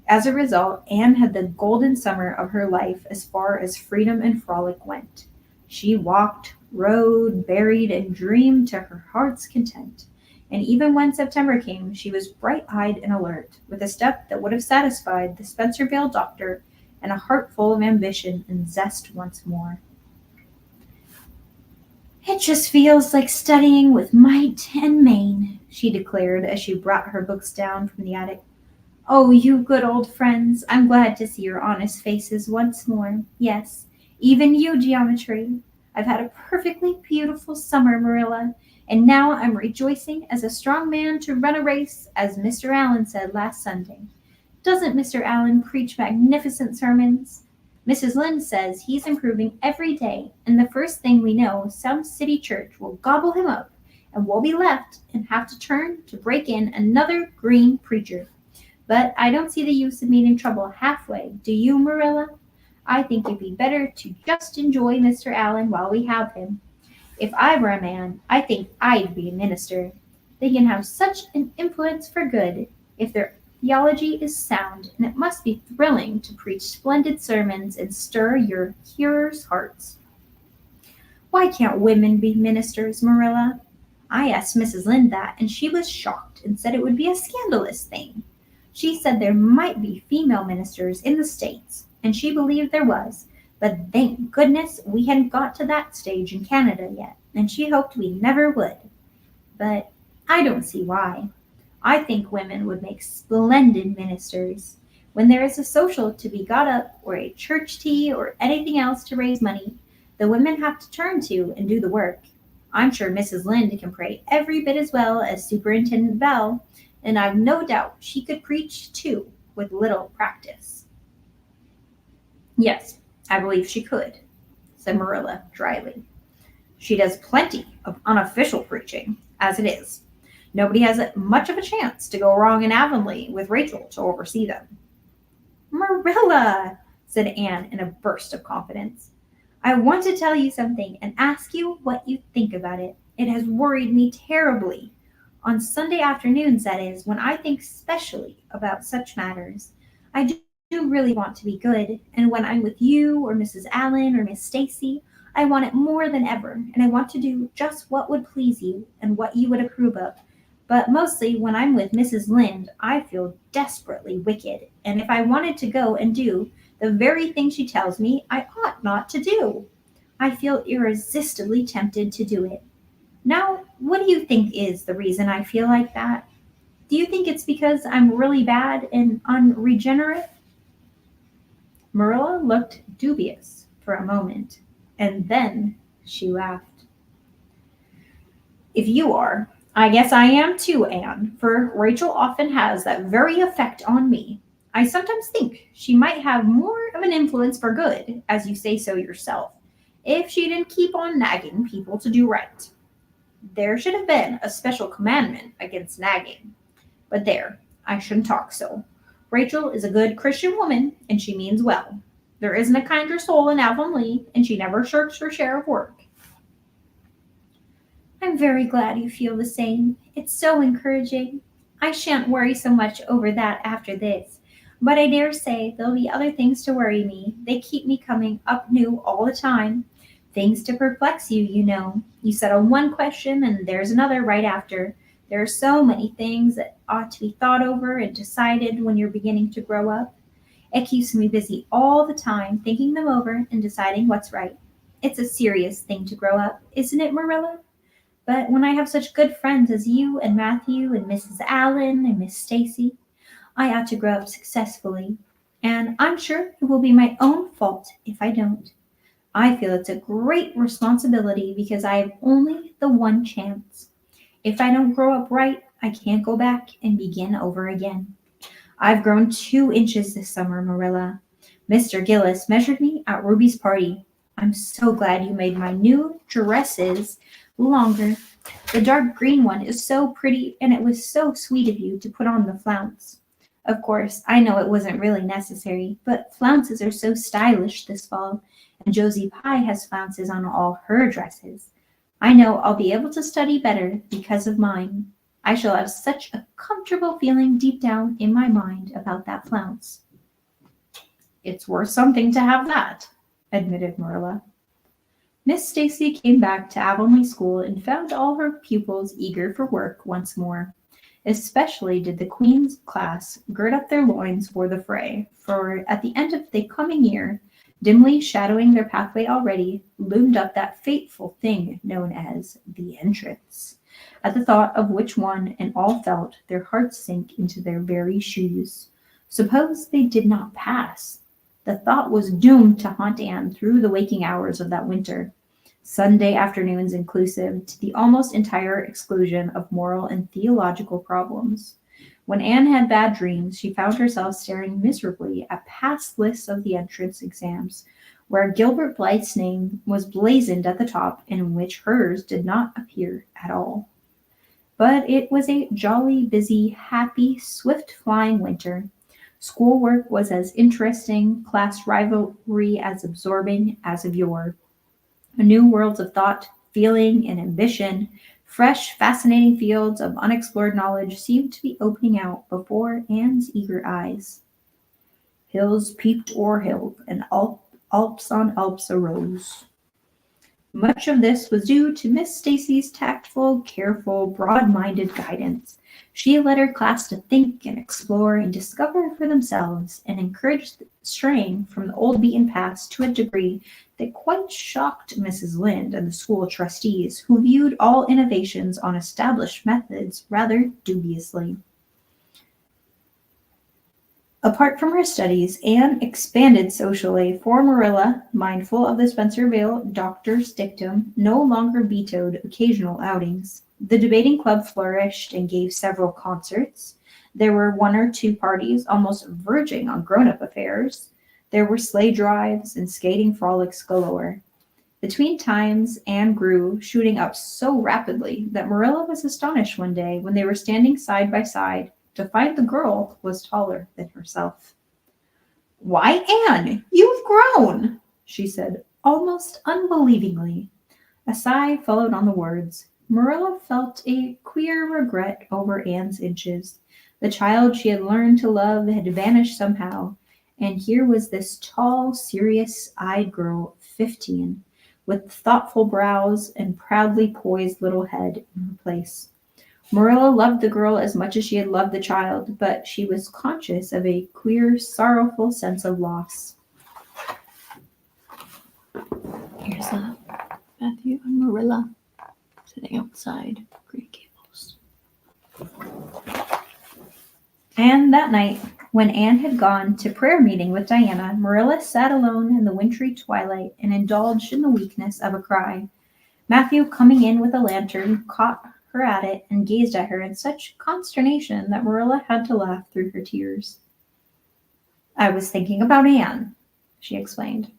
As a result, Anne had the golden summer of her life as far as freedom and frolic went. She walked, rode, berried, and dreamed to her heart's content. And even when September came, she was bright-eyed and alert, with a step that would have satisfied the Spencervale doctor and a heart full of ambition and zest once more. "It just feels like studying with might and main," she declared as she brought her books down from the attic. "Oh, you good old friends, I'm glad to see your honest faces once more. Yes, even you, geometry. I've had a perfectly beautiful summer, Marilla, and now I'm rejoicing as a strong man to run a race, as Mr. Allen said last Sunday. Doesn't Mr. Allen preach magnificent sermons? Mrs. Lynde says he's improving every day, and the first thing we know, some city church will gobble him up, and we'll be left and have to turn to break in another green preacher. But I don't see the use of meeting trouble halfway, do you, Marilla? I think it'd be better to just enjoy Mr. Allen while we have him. If I were a man, I think I'd be a minister. They can have such an influence for good if their theology is sound, and it must be thrilling to preach splendid sermons and stir your hearers' hearts. Why can't women be ministers, Marilla? I asked Mrs. Lynde that, and she was shocked and said it would be a scandalous thing. She said there might be female ministers in the States, and she believed there was, but thank goodness we hadn't got to that stage in Canada yet, and she hoped we never would. But I don't see why. I think women would make splendid ministers. When there is a social to be got up, or a church tea, or anything else to raise money, the women have to turn to and do the work. I'm sure Mrs. Lynde can pray every bit as well as Superintendent Bell, and I've no doubt she could preach too, with little practice." "Yes, I believe she could," said Marilla dryly. "She does plenty of unofficial preaching, as it is. Nobody has much of a chance to go wrong in Avonlea with Rachel to oversee them." "Marilla," said Anne in a burst of confidence, "I want to tell you something and ask you what you think about it. It has worried me terribly. On Sunday afternoons, that is, when I think specially about such matters. I do really want to be good, and when I'm with you or Mrs. Allen or Miss Stacy, I want it more than ever, and I want to do just what would please you and what you would approve of. But mostly when I'm with Mrs. Lynde, I feel desperately wicked, and if I wanted to go and do the very thing she tells me I ought not to do, I feel irresistibly tempted to do it. Now, what do you think is the reason I feel like that? Do you think it's because I'm really bad and unregenerate?" Marilla looked dubious for a moment, and then she laughed. "If you are, I guess I am too, Anne, for Rachel often has that very effect on me. I sometimes think she might have more of an influence for good, as you say so yourself, if she didn't keep on nagging people to do right. There should have been a special commandment against nagging. But there, I shouldn't talk so. Rachel is a good Christian woman, and she means well. There isn't a kinder soul in Avonlea, and she never shirks her share of work." "I'm very glad you feel the same. It's so encouraging. I shan't worry so much over that after this, but I dare say there'll be other things to worry me. They keep me coming up new all the time. Things to perplex you, you know. You settle one question and there's another right after. There are so many things that ought to be thought over and decided when you're beginning to grow up. It keeps me busy all the time thinking them over and deciding what's right. It's a serious thing to grow up, isn't it, Marilla? But when I have such good friends as you and Matthew and Mrs. Allen and Miss Stacy, I ought to grow up successfully. And I'm sure it will be my own fault if I don't. I feel it's a great responsibility because I have only the one chance. If I don't grow up right, I can't go back and begin over again. I've grown 2 inches this summer, Marilla. Mr. Gillis measured me at Ruby's party. I'm so glad you made my new dresses longer. The dark green one is so pretty, and it was so sweet of you to put on the flounce. Of course, I know it wasn't really necessary, but flounces are so stylish this fall, and Josie Pye has flounces on all her dresses. I know I'll be able to study better because of mine. I shall have such a comfortable feeling deep down in my mind about that flounce. It's worth something to have that, admitted Marilla. Miss Stacy came back to Avonlea School and found all her pupils eager for work once more. Especially did the Queen's class gird up their loins for the fray, for at the end of the coming year, dimly shadowing their pathway already, loomed up that fateful thing known as the entrance, at the thought of which one and all felt their hearts sink into their very shoes. Suppose they did not pass? The thought was doomed to haunt Anne through the waking hours of that winter, Sunday afternoons inclusive, to the almost entire exclusion of moral and theological problems. When Anne had bad dreams, she found herself staring miserably at past lists of the entrance exams, where Gilbert Blythe's name was blazoned at the top and in which hers did not appear at all. But it was a jolly, busy, happy, swift-flying winter. Schoolwork was as interesting, class rivalry as absorbing as of yore. New worlds of thought, feeling, and ambition, fresh, fascinating fields of unexplored knowledge seemed to be opening out before Anne's eager eyes. Hills peeped o'er hill, and Alps on Alps arose. Much of this was due to Miss Stacy's tactful, careful, broad-minded guidance. She led her class to think and explore and discover for themselves, and encouraged straying from the old beaten paths to a degree that quite shocked Mrs. Lynde and the school trustees, who viewed all innovations on established methods rather dubiously. Apart from her studies, Anne expanded socially, for Marilla, mindful of the Spencervale doctor's dictum, no longer vetoed occasional outings. The debating club flourished and gave several concerts. There were 1 or 2 parties almost verging on grown-up affairs. There were sleigh drives and skating frolics galore. Between times, Anne grew, shooting up so rapidly that Marilla was astonished one day when they were standing side by side to find the girl was taller than herself. "Why, Anne, you've grown," she said, almost unbelievingly. A sigh followed on the words. Marilla felt a queer regret over Anne's inches. The child she had learned to love had vanished somehow, and here was this tall, serious-eyed girl, 15, with thoughtful brows and proudly poised little head in her place. Marilla loved the girl as much as she had loved the child, but she was conscious of a queer, sorrowful sense of loss. Here's Matthew and Marilla sitting outside Green Gables. And that night, when Anne had gone to prayer meeting with Diana, Marilla sat alone in the wintry twilight and indulged in the weakness of a cry. Matthew, coming in with a lantern, caught her at it and gazed at her in such consternation that Marilla had to laugh through her tears. "I was thinking about Anne," she explained.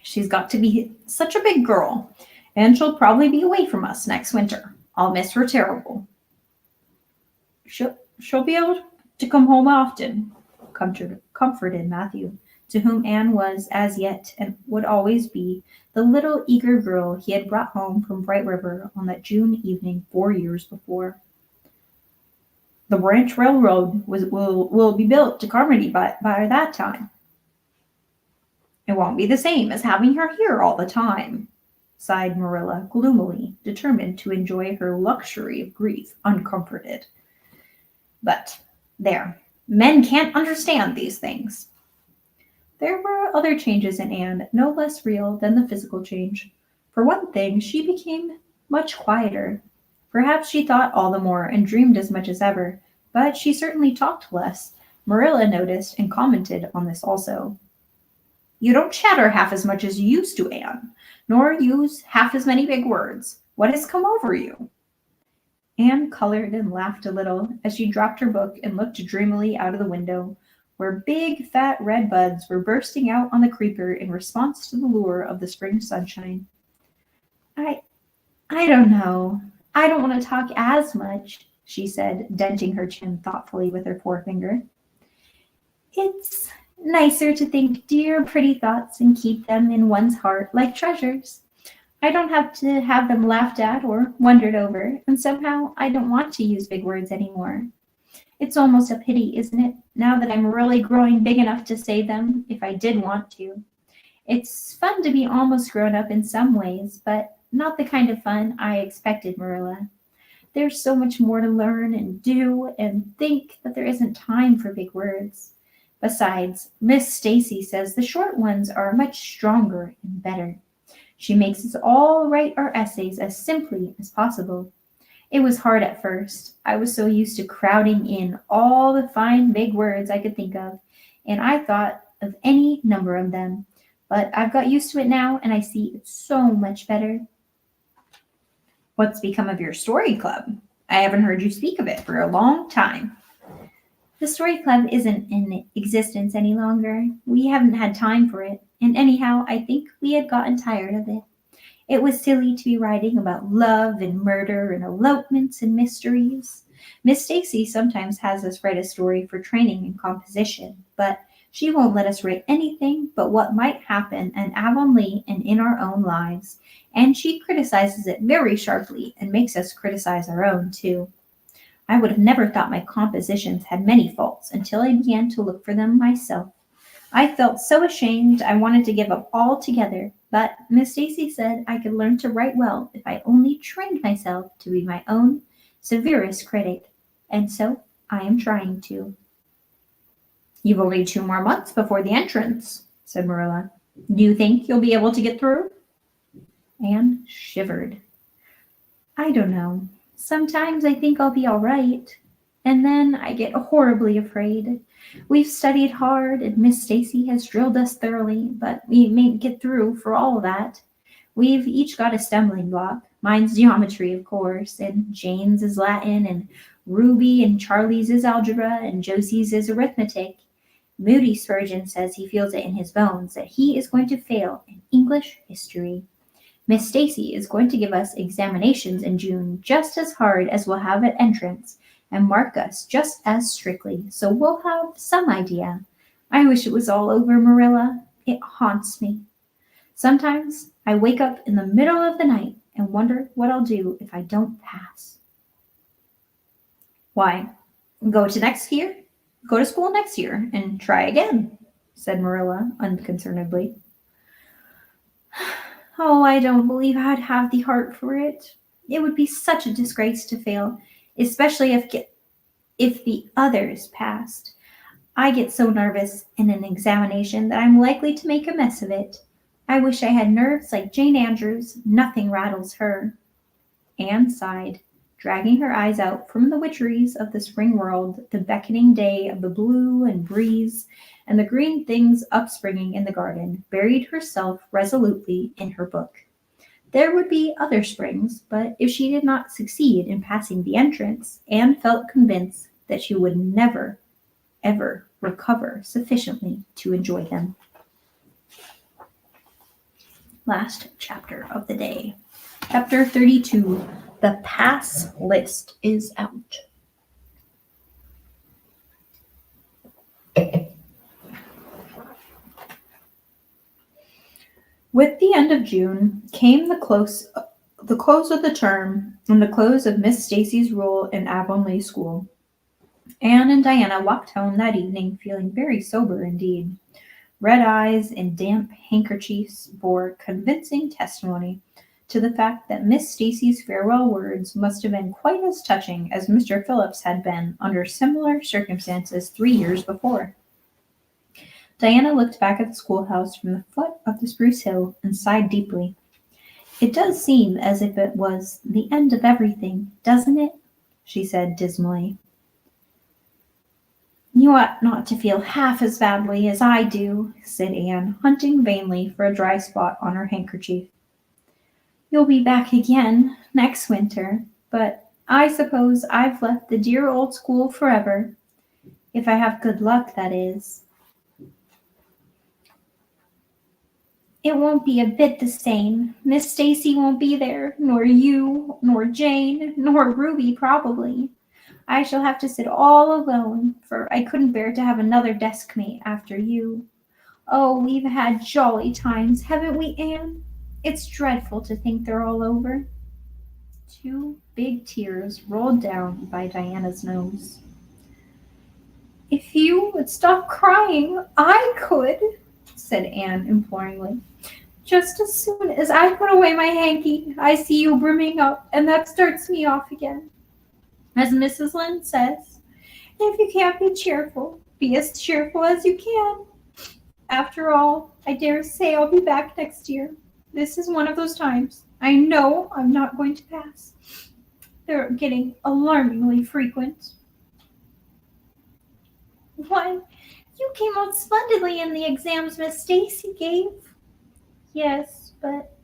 "She's got to be such a big girl, and she'll probably be away from us next winter. I'll miss her terrible." She'll be able to come home often," comforted Matthew, to whom Anne was as yet and would always be the little eager girl he had brought home from Bright River on that June evening 4 years before. "The branch railroad will be built to Carmody by that time." "It won't be the same as having her here all the time," sighed Marilla gloomily, determined to enjoy her luxury of grief uncomforted. "But there, men can't understand these things." There were other changes in Anne, no less real than the physical change. For one thing, she became much quieter. Perhaps she thought all the more and dreamed as much as ever, but she certainly talked less. Marilla noticed and commented on this also. You don't chatter half as much as you used to, Anne, nor use half as many big words. What has come over you? Anne colored and laughed a little as she dropped her book and looked dreamily out of the window, where big, fat red buds were bursting out on the creeper in response to the lure of the spring sunshine. I I don't know. I don't want to talk as much, she said, denting her chin thoughtfully with her forefinger. It's nicer to think dear, pretty thoughts and keep them in one's heart like treasures. I don't have to have them laughed at or wondered over, and somehow I don't want to use big words anymore. It's almost a pity, isn't it, now that I'm really growing big enough to say them if I did want to. It's fun to be almost grown up in some ways, but not the kind of fun I expected, Marilla. There's so much more to learn and do and think that there isn't time for big words. Besides, Miss Stacy says the short ones are much stronger and better. She makes us all write our essays as simply as possible. It was hard at first. I was so used to crowding in all the fine big words I could think of, and I thought of any number of them. But I've got used to it now, and I see it's so much better. What's become of your story club? I haven't heard you speak of it for a long time. The story club isn't in existence any longer. We haven't had time for it, and anyhow, I think we had gotten tired of it. It was silly to be writing about love and murder and elopements and mysteries. Miss Stacy sometimes has us write a story for training in composition, but she won't let us write anything but what might happen in Avonlea and in our own lives, and she criticizes it very sharply and makes us criticize our own, too. I would have never thought my compositions had many faults until I began to look for them myself. I felt so ashamed I wanted to give up altogether, but Miss Stacy said I could learn to write well if I only trained myself to be my own severest critic, and so I am trying to. You've only 2 more months before the entrance, said Marilla. Do you think you'll be able to get through? Anne shivered. I don't know. Sometimes I think I'll be all right, and then I get horribly afraid. We've studied hard, and Miss Stacy has drilled us thoroughly, but we mayn't get through for all of that. We've each got a stumbling block. Mine's geometry, of course, and Jane's is Latin, and Ruby and Charlie's is algebra, and Josie's is arithmetic. Moody Spurgeon says he feels it in his bones that he is going to fail in English history. Miss Stacy is going to give us examinations in June just as hard as we'll have at entrance, and mark us just as strictly, so we'll have some idea. I wish it was all over, Marilla. It haunts me. Sometimes I wake up in the middle of the night and wonder what I'll do if I don't pass. Why, go to school next year and try again, said Marilla unconcernedly. Oh, I don't believe I'd have the heart for it. It would be such a disgrace to fail, especially if the others passed. I get so nervous in an examination that I'm likely to make a mess of it. I wish I had nerves like Jane Andrews. Nothing rattles her. Anne sighed, dragging her eyes out from the witcheries of the spring world, the beckoning day of the blue and breeze, and the green things upspringing in the garden, buried herself resolutely in her book. There would be other springs, but if she did not succeed in passing the entrance, Anne felt convinced that she would never, ever recover sufficiently to enjoy them. Last chapter of the day. Chapter 32. The pass list is out. With the end of June came the close of the term and the close of Miss Stacy's rule in Avonlea School. Anne and Diana walked home that evening feeling very sober indeed. Red eyes and damp handkerchiefs bore convincing testimony to the fact that Miss Stacy's farewell words must have been quite as touching as Mr. Phillips had been under similar circumstances 3 years before. Diana looked back at the schoolhouse from the foot of the spruce hill and sighed deeply. It does seem as if it was the end of everything, doesn't it? She said dismally. You ought not to feel half as badly as I do, said Anne, hunting vainly for a dry spot on her handkerchief. You'll be back again next winter, but I suppose I've left the dear old school forever. If I have good luck, that is. It won't be a bit the same. Miss Stacy won't be there, nor you, nor Jane, nor Ruby, probably. I shall have to sit all alone, for I couldn't bear to have another desk mate after you. Oh, we've had jolly times, haven't we, Anne? It's dreadful to think they're all over. Two big tears rolled down by Diana's nose. If you would stop crying, I could, said Anne imploringly. Just as soon as I put away my hanky, I see you brimming up, and that starts me off again. As Mrs. Lynde says, if you can't be as cheerful as you can. After all, I dare say I'll be back next year. This is one of those times. I know I'm not going to pass. They're getting alarmingly frequent. Why, you came out splendidly in the exams Miss Stacy gave. Yes, but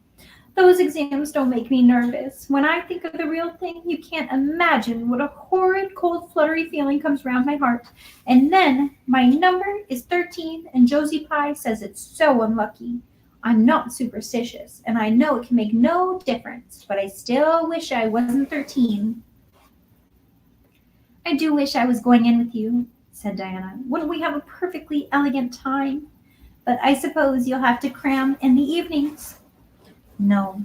those exams don't make me nervous. When I think of the real thing, you can't imagine what a horrid, cold, fluttery feeling comes round my heart. And then my number is 13, and Josie Pye says it's so unlucky. I'm not superstitious, and I know it can make no difference, but I still wish I wasn't 13. I do wish I was going in with you, said Diana. Wouldn't we have a perfectly elegant time? But I suppose you'll have to cram in the evenings. No.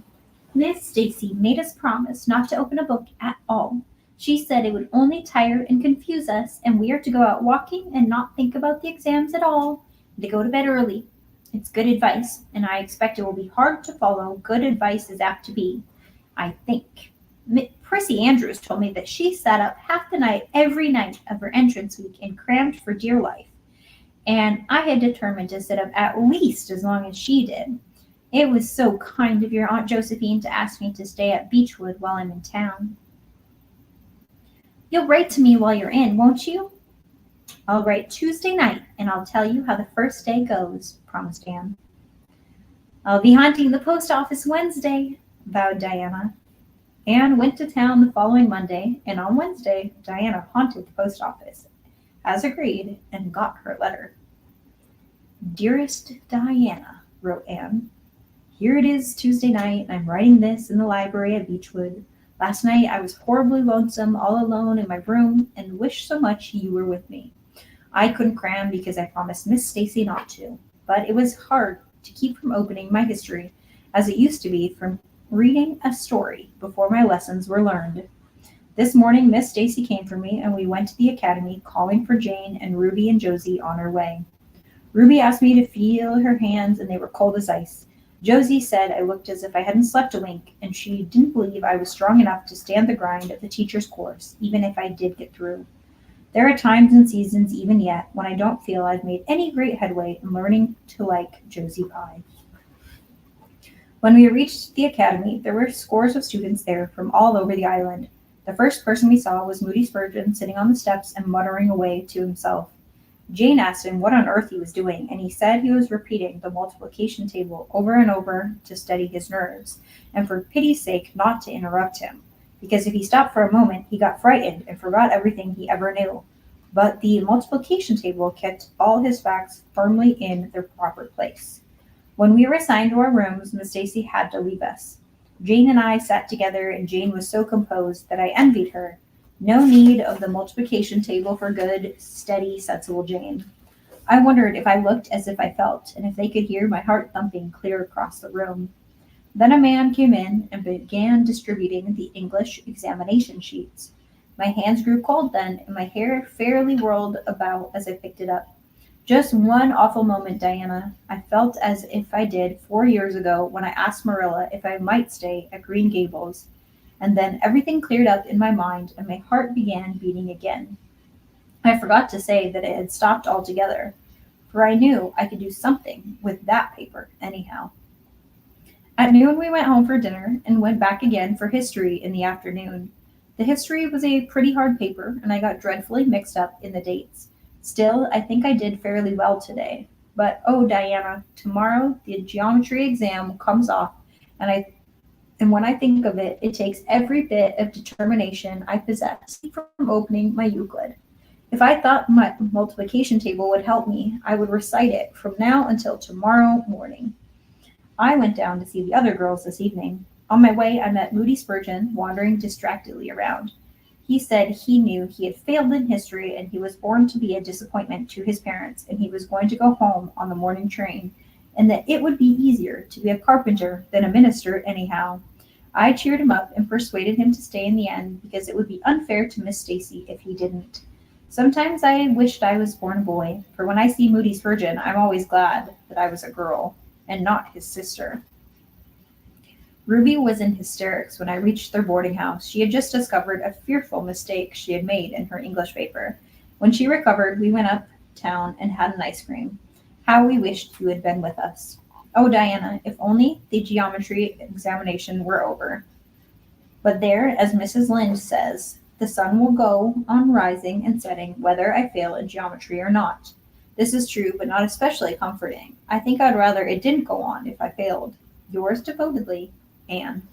Miss Stacy made us promise not to open a book at all. She said it would only tire and confuse us, and we are to go out walking and not think about the exams at all, and to go to bed early. It's good advice, and I expect it will be hard to follow. Good advice is apt to be, I think. Prissy Andrews told me that she sat up half the night every night of her entrance week and crammed for dear life. And I had determined to sit up at least as long as she did. It was so kind of your Aunt Josephine to ask me to stay at Beechwood while I'm in town. You'll write to me while you're in, won't you? I'll write Tuesday night, and I'll tell you how the first day goes, promised Anne. I'll be haunting the post office Wednesday, vowed Diana. Anne went to town the following Monday, and on Wednesday, Diana haunted the post office, as agreed, and got her letter. Dearest Diana, wrote Anne, here it is Tuesday night, and I'm writing this in the library at Beechwood. Last night I was horribly lonesome all alone in my room and wished so much you were with me. I couldn't cram because I promised Miss Stacy not to, but it was hard to keep from opening my history, as it used to be from reading a story before my lessons were learned. This morning Miss Stacy came for me, and we went to the academy, calling for Jane and Ruby and Josie on our way. Ruby asked me to feel her hands, and they were cold as ice. Josie said I looked as if I hadn't slept a wink, and she didn't believe I was strong enough to stand the grind of the teacher's course, even if I did get through. There are times and seasons, even yet, when I don't feel I've made any great headway in learning to like Josie Pye. When we reached the academy, there were scores of students there from all over the island. The first person we saw was Moody Spurgeon sitting on the steps and muttering away to himself. Jane asked him what on earth he was doing, and he said he was repeating the multiplication table over and over to steady his nerves, and for pity's sake not to interrupt him, because if he stopped for a moment, he got frightened and forgot everything he ever knew. But the multiplication table kept all his facts firmly in their proper place. When we were assigned to our rooms, Miss Stacy had to leave us. Jane and I sat together, and Jane was so composed that I envied her. No need of the multiplication table for good, steady, sensible Jane. I wondered if I looked as if I felt, and if they could hear my heart thumping clear across the room. Then a man came in and began distributing the English examination sheets. My hands grew cold then, and my hair fairly whirled about as I picked it up. Just one awful moment, Diana. I felt as if I did 4 years ago when I asked Marilla if I might stay at Green Gables. And then everything cleared up in my mind, and my heart began beating again. I forgot to say that it had stopped altogether. for I knew I could do something with that paper anyhow. At noon, we went home for dinner and went back again for history in the afternoon. The history was a pretty hard paper, and I got dreadfully mixed up in the dates. Still, I think I did fairly well today. But oh, Diana, tomorrow the geometry exam comes off, and when I think of it, it takes every bit of determination I possess to keep from opening my Euclid. If I thought my multiplication table would help me, I would recite it from now until tomorrow morning. I went down to see the other girls this evening. On my way, I met Moody Spurgeon wandering distractedly around. He said he knew he had failed in history and he was born to be a disappointment to his parents and he was going to go home on the morning train and that it would be easier to be a carpenter than a minister anyhow. I cheered him up and persuaded him to stay in the end because it would be unfair to Miss Stacy if he didn't. Sometimes I wished I was born a boy, for when I see Moody Spurgeon, I'm always glad that I was a girl and not his sister. Ruby was in hysterics when I reached their boarding house. She had just discovered a fearful mistake she had made in her English paper. When she recovered, we went uptown and had an ice cream. How we wished you had been with us. Oh, Diana, if only the geometry examination were over. But there, as Mrs. Lynde says, the sun will go on rising and setting whether I fail in geometry or not. This is true, but not especially comforting. I think I'd rather it didn't go on if I failed. Yours devotedly, Anne.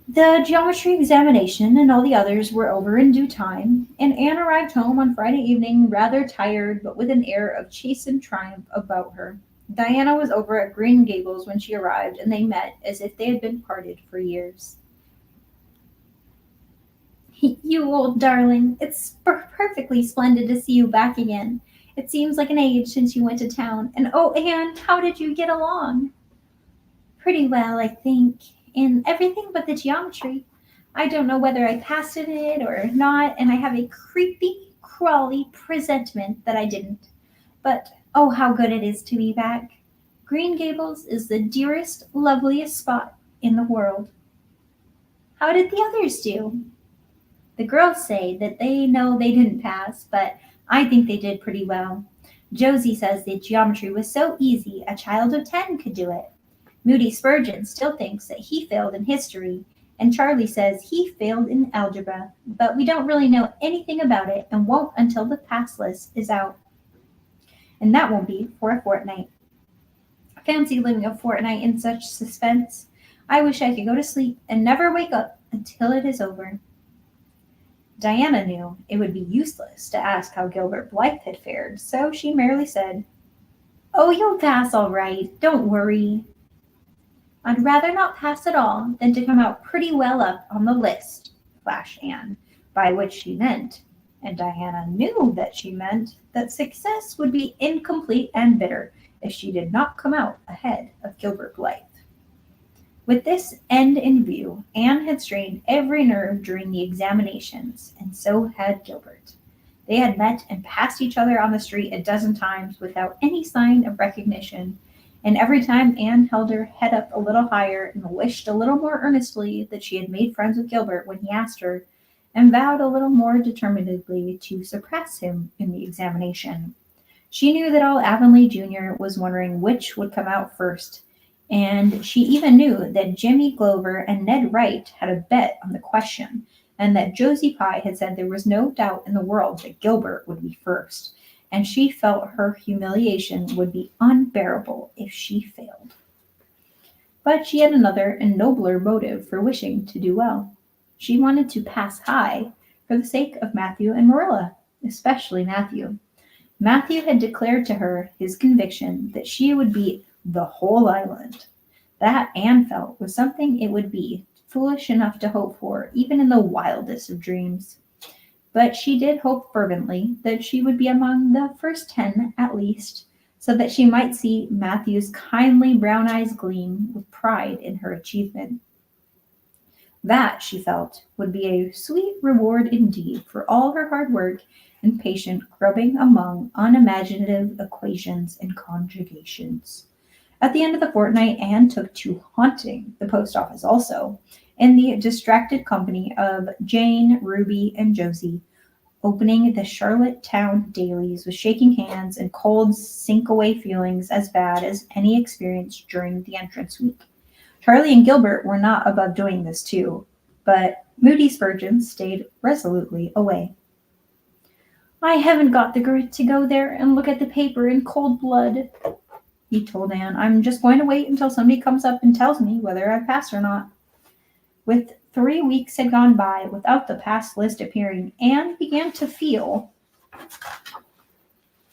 The geometry examination and all the others were over in due time, and Anne arrived home on Friday evening rather tired, but with an air of chastened triumph about her. Diana was over at Green Gables when she arrived, and they met as if they had been parted for years. You old darling, it's perfectly splendid to see you back again. It seems like an age since you went to town. And oh, Anne, how did you get along? Pretty well, I think, in everything but the geometry. I don't know whether I passed in it or not, and I have a creepy, crawly presentiment that I didn't. But oh, how good it is to be back. Green Gables is the dearest, loveliest spot in the world. How did the others do? The girls say that they know they didn't pass, but I think they did pretty well. Josie says that geometry was so easy a child of 10 could do it. Moody Spurgeon still thinks that he failed in history, and Charlie says he failed in algebra, but we don't really know anything about it and won't until the pass list is out. And that won't be for a fortnight. Fancy living a fortnight in such suspense. I wish I could go to sleep and never wake up until it is over. Diana knew it would be useless to ask how Gilbert Blythe had fared, so she merely said, "Oh, you'll pass all right. Don't worry." "I'd rather not pass at all than to come out pretty well up on the list," flashed Anne, by which she meant, and Diana knew that she meant, that success would be incomplete and bitter if she did not come out ahead of Gilbert Blythe. With this end in view, Anne had strained every nerve during the examinations, and so had Gilbert. They had met and passed each other on the street a dozen times without any sign of recognition, and every time Anne held her head up a little higher and wished a little more earnestly that she had made friends with Gilbert when he asked her, and vowed a little more determinedly to suppress him in the examination. She knew that all Avonlea Junior was wondering which would come out first, and she even knew that Jimmy Glover and Ned Wright had a bet on the question, and that Josie Pye had said there was no doubt in the world that Gilbert would be first, and she felt her humiliation would be unbearable if she failed. But she had another and nobler motive for wishing to do well. She wanted to pass high for the sake of Matthew and Marilla, especially Matthew. Matthew had declared to her his conviction that she would beat the whole island. That, Anne felt, was something it would be foolish enough to hope for, even in the wildest of dreams. But she did hope fervently that she would be among the first 10 at least, so that she might see Matthew's kindly brown eyes gleam with pride in her achievement. That, she felt, would be a sweet reward indeed for all her hard work and patient grubbing among unimaginative equations and conjugations. At the end of the fortnight, Anne took to haunting the post office also, in the distracted company of Jane, Ruby, and Josie, opening the Charlottetown dailies with shaking hands and cold sink-away feelings as bad as any experienced during the entrance week. Charlie and Gilbert were not above doing this too, but Moody Spurgeon stayed resolutely away. I haven't got the grit to go there and look at the paper in cold blood, he told Anne. I'm just going to wait until somebody comes up and tells me whether I've passed or not. With 3 weeks had gone by without the pass list appearing, Anne began to feel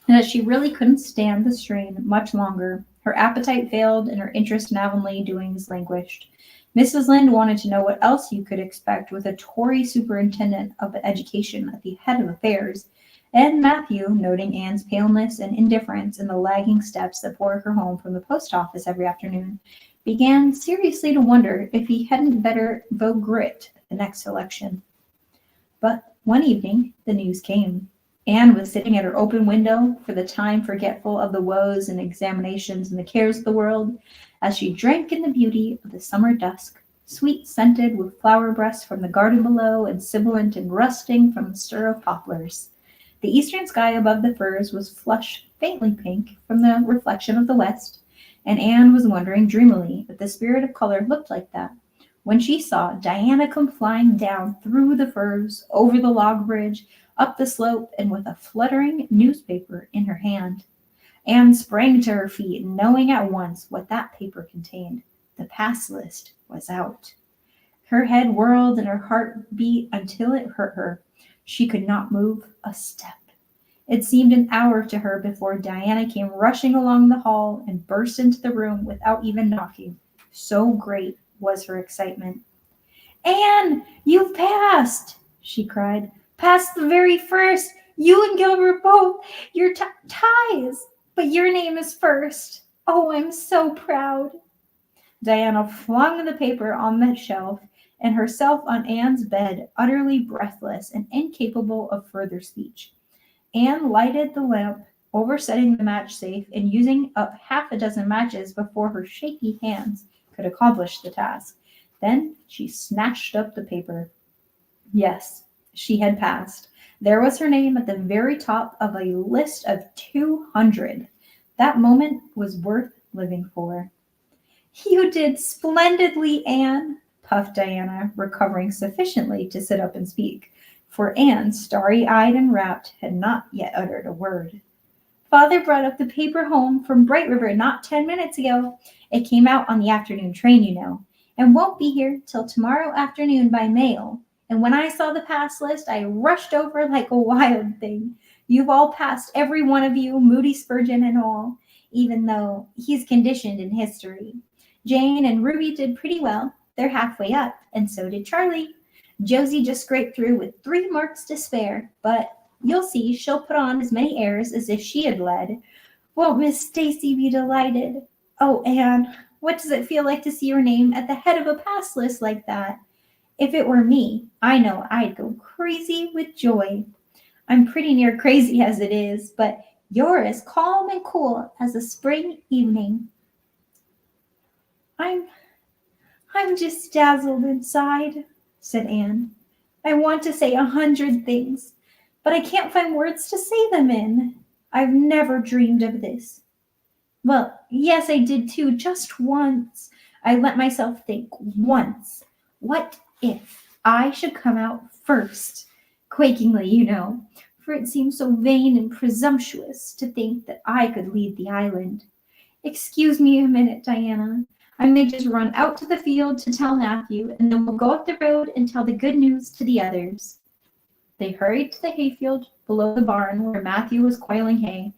that she really couldn't stand the strain much longer. Her appetite failed and her interest in Avonlea doings languished. Mrs. Lynde wanted to know what else you could expect with a Tory superintendent of education at the head of affairs, and Matthew, noting Anne's paleness and indifference in the lagging steps that bore her home from the post office every afternoon, began seriously to wonder if he hadn't better vote grit at the next election. But one evening, the news came. Anne was sitting at her open window, for the time forgetful of the woes and examinations and the cares of the world, as she drank in the beauty of the summer dusk, sweet-scented with flower breaths from the garden below and sibilant and rusting from the stir of poplars. The eastern sky above the firs was flushed faintly pink from the reflection of the west, and Anne was wondering dreamily if the spirit of color looked like that, when she saw Diana come flying down through the firs, over the log bridge, up the slope, and with a fluttering newspaper in her hand. Anne sprang to her feet, knowing at once what that paper contained. The pass list was out. Her head whirled and her heart beat until it hurt her. She could not move a step. It seemed an hour to her before Diana came rushing along the hall and burst into the room without even knocking. So great was her excitement. Anne, you've passed, she cried. Passed the very first. You and Gilbert both. Your ties. But your name is first. Oh, I'm so proud. Diana flung the paper on the shelf and herself on Anne's bed, utterly breathless and incapable of further speech. Anne lighted the lamp, oversetting the match safe and using up 6 matches before her shaky hands could accomplish the task. Then she snatched up the paper. Yes, she had passed. There was her name at the very top of a list of 200. That moment was worth living for. You did splendidly, Anne, puffed Diana, recovering sufficiently to sit up and speak, for Anne, starry-eyed and rapt, had not yet uttered a word. Father brought up the paper home from Bright River not 10 minutes ago. It came out on the afternoon train, you know, and won't be here till tomorrow afternoon by mail. And when I saw the pass list, I rushed over like a wild thing. You've all passed, every one of you, Moody Spurgeon and all, even though he's conditioned in history. Jane and Ruby did pretty well. They're halfway up, and so did Charlie. Josie just scraped through with 3 marks to spare, but you'll see she'll put on as many airs as if she had led. Won't Miss Stacy be delighted? Oh, Anne, what does it feel like to see your name at the head of a pass list like that? If it were me, I know I'd go crazy with joy. I'm pretty near crazy as it is, but you're as calm and cool as a spring evening. I'm just dazzled inside, said Anne. I want to say 100 things, but I can't find words to say them in. I've never dreamed of this. Well, yes, I did too, just once. I let myself think once. What if I should come out first? Quakingly, you know, for it seemed so vain and presumptuous to think that I could lead the island. Excuse me a minute, Diana. I may just run out to the field to tell Matthew, and then we'll go up the road and tell the good news to the others. They hurried to the hayfield below the barn where Matthew was coiling hay,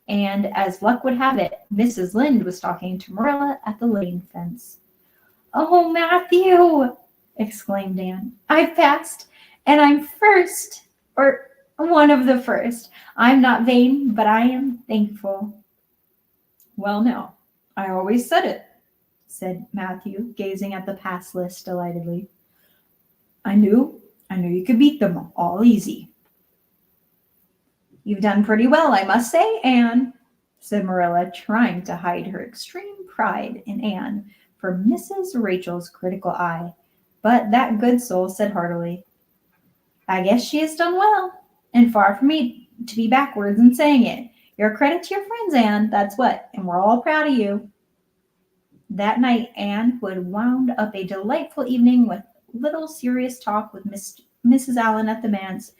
and as luck would have it, Mrs. Lynde was talking to Marilla at the lane fence. Oh, Matthew, exclaimed Anne. I've passed, and I'm first, or one of the first. I'm not vain, but I am thankful. Well, now, I always said it, said Matthew, gazing at the pass list delightedly. I knew you could beat them all easy. You've done pretty well, I must say, Anne, said Marilla, trying to hide her extreme pride in Anne from Mrs. Rachel's critical eye. But that good soul said heartily, I guess she has done well, And far from me to be backwards in saying it. You're a credit to your friends, Anne, that's what, and we're all proud of you. That night, Anne, who had wound up a delightful evening with little serious talk with Mrs. Allen at the manse,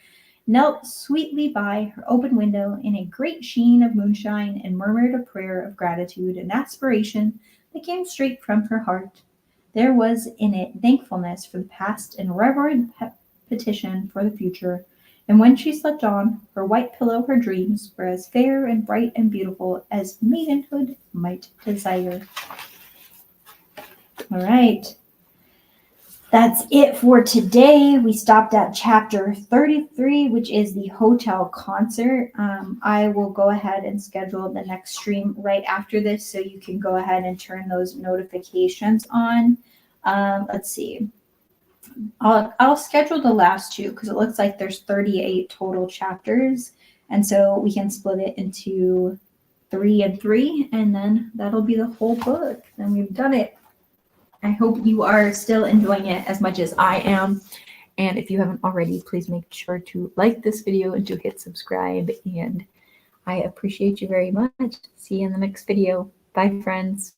knelt sweetly by her open window in a great sheen of moonshine and murmured a prayer of gratitude and aspiration that came straight from her heart. There was in it thankfulness for the past and reverent petition for the future. And when she slept on her white pillow, her dreams were as fair and bright and beautiful as maidenhood might desire. All right. That's it for today. We stopped at chapter 33, which is the hotel concert. I will go ahead and schedule the next stream right after this so you can go ahead and turn those notifications on. Let's see. I'll schedule the last two because it looks like there's 38 total chapters. And so we can split it into 3 and 3, and then that'll be the whole book. Then we've done it. I hope you are still enjoying it as much as I am. And if you haven't already, please make sure to like this video and to hit subscribe. And I appreciate you very much. See you in the next video. Bye, friends.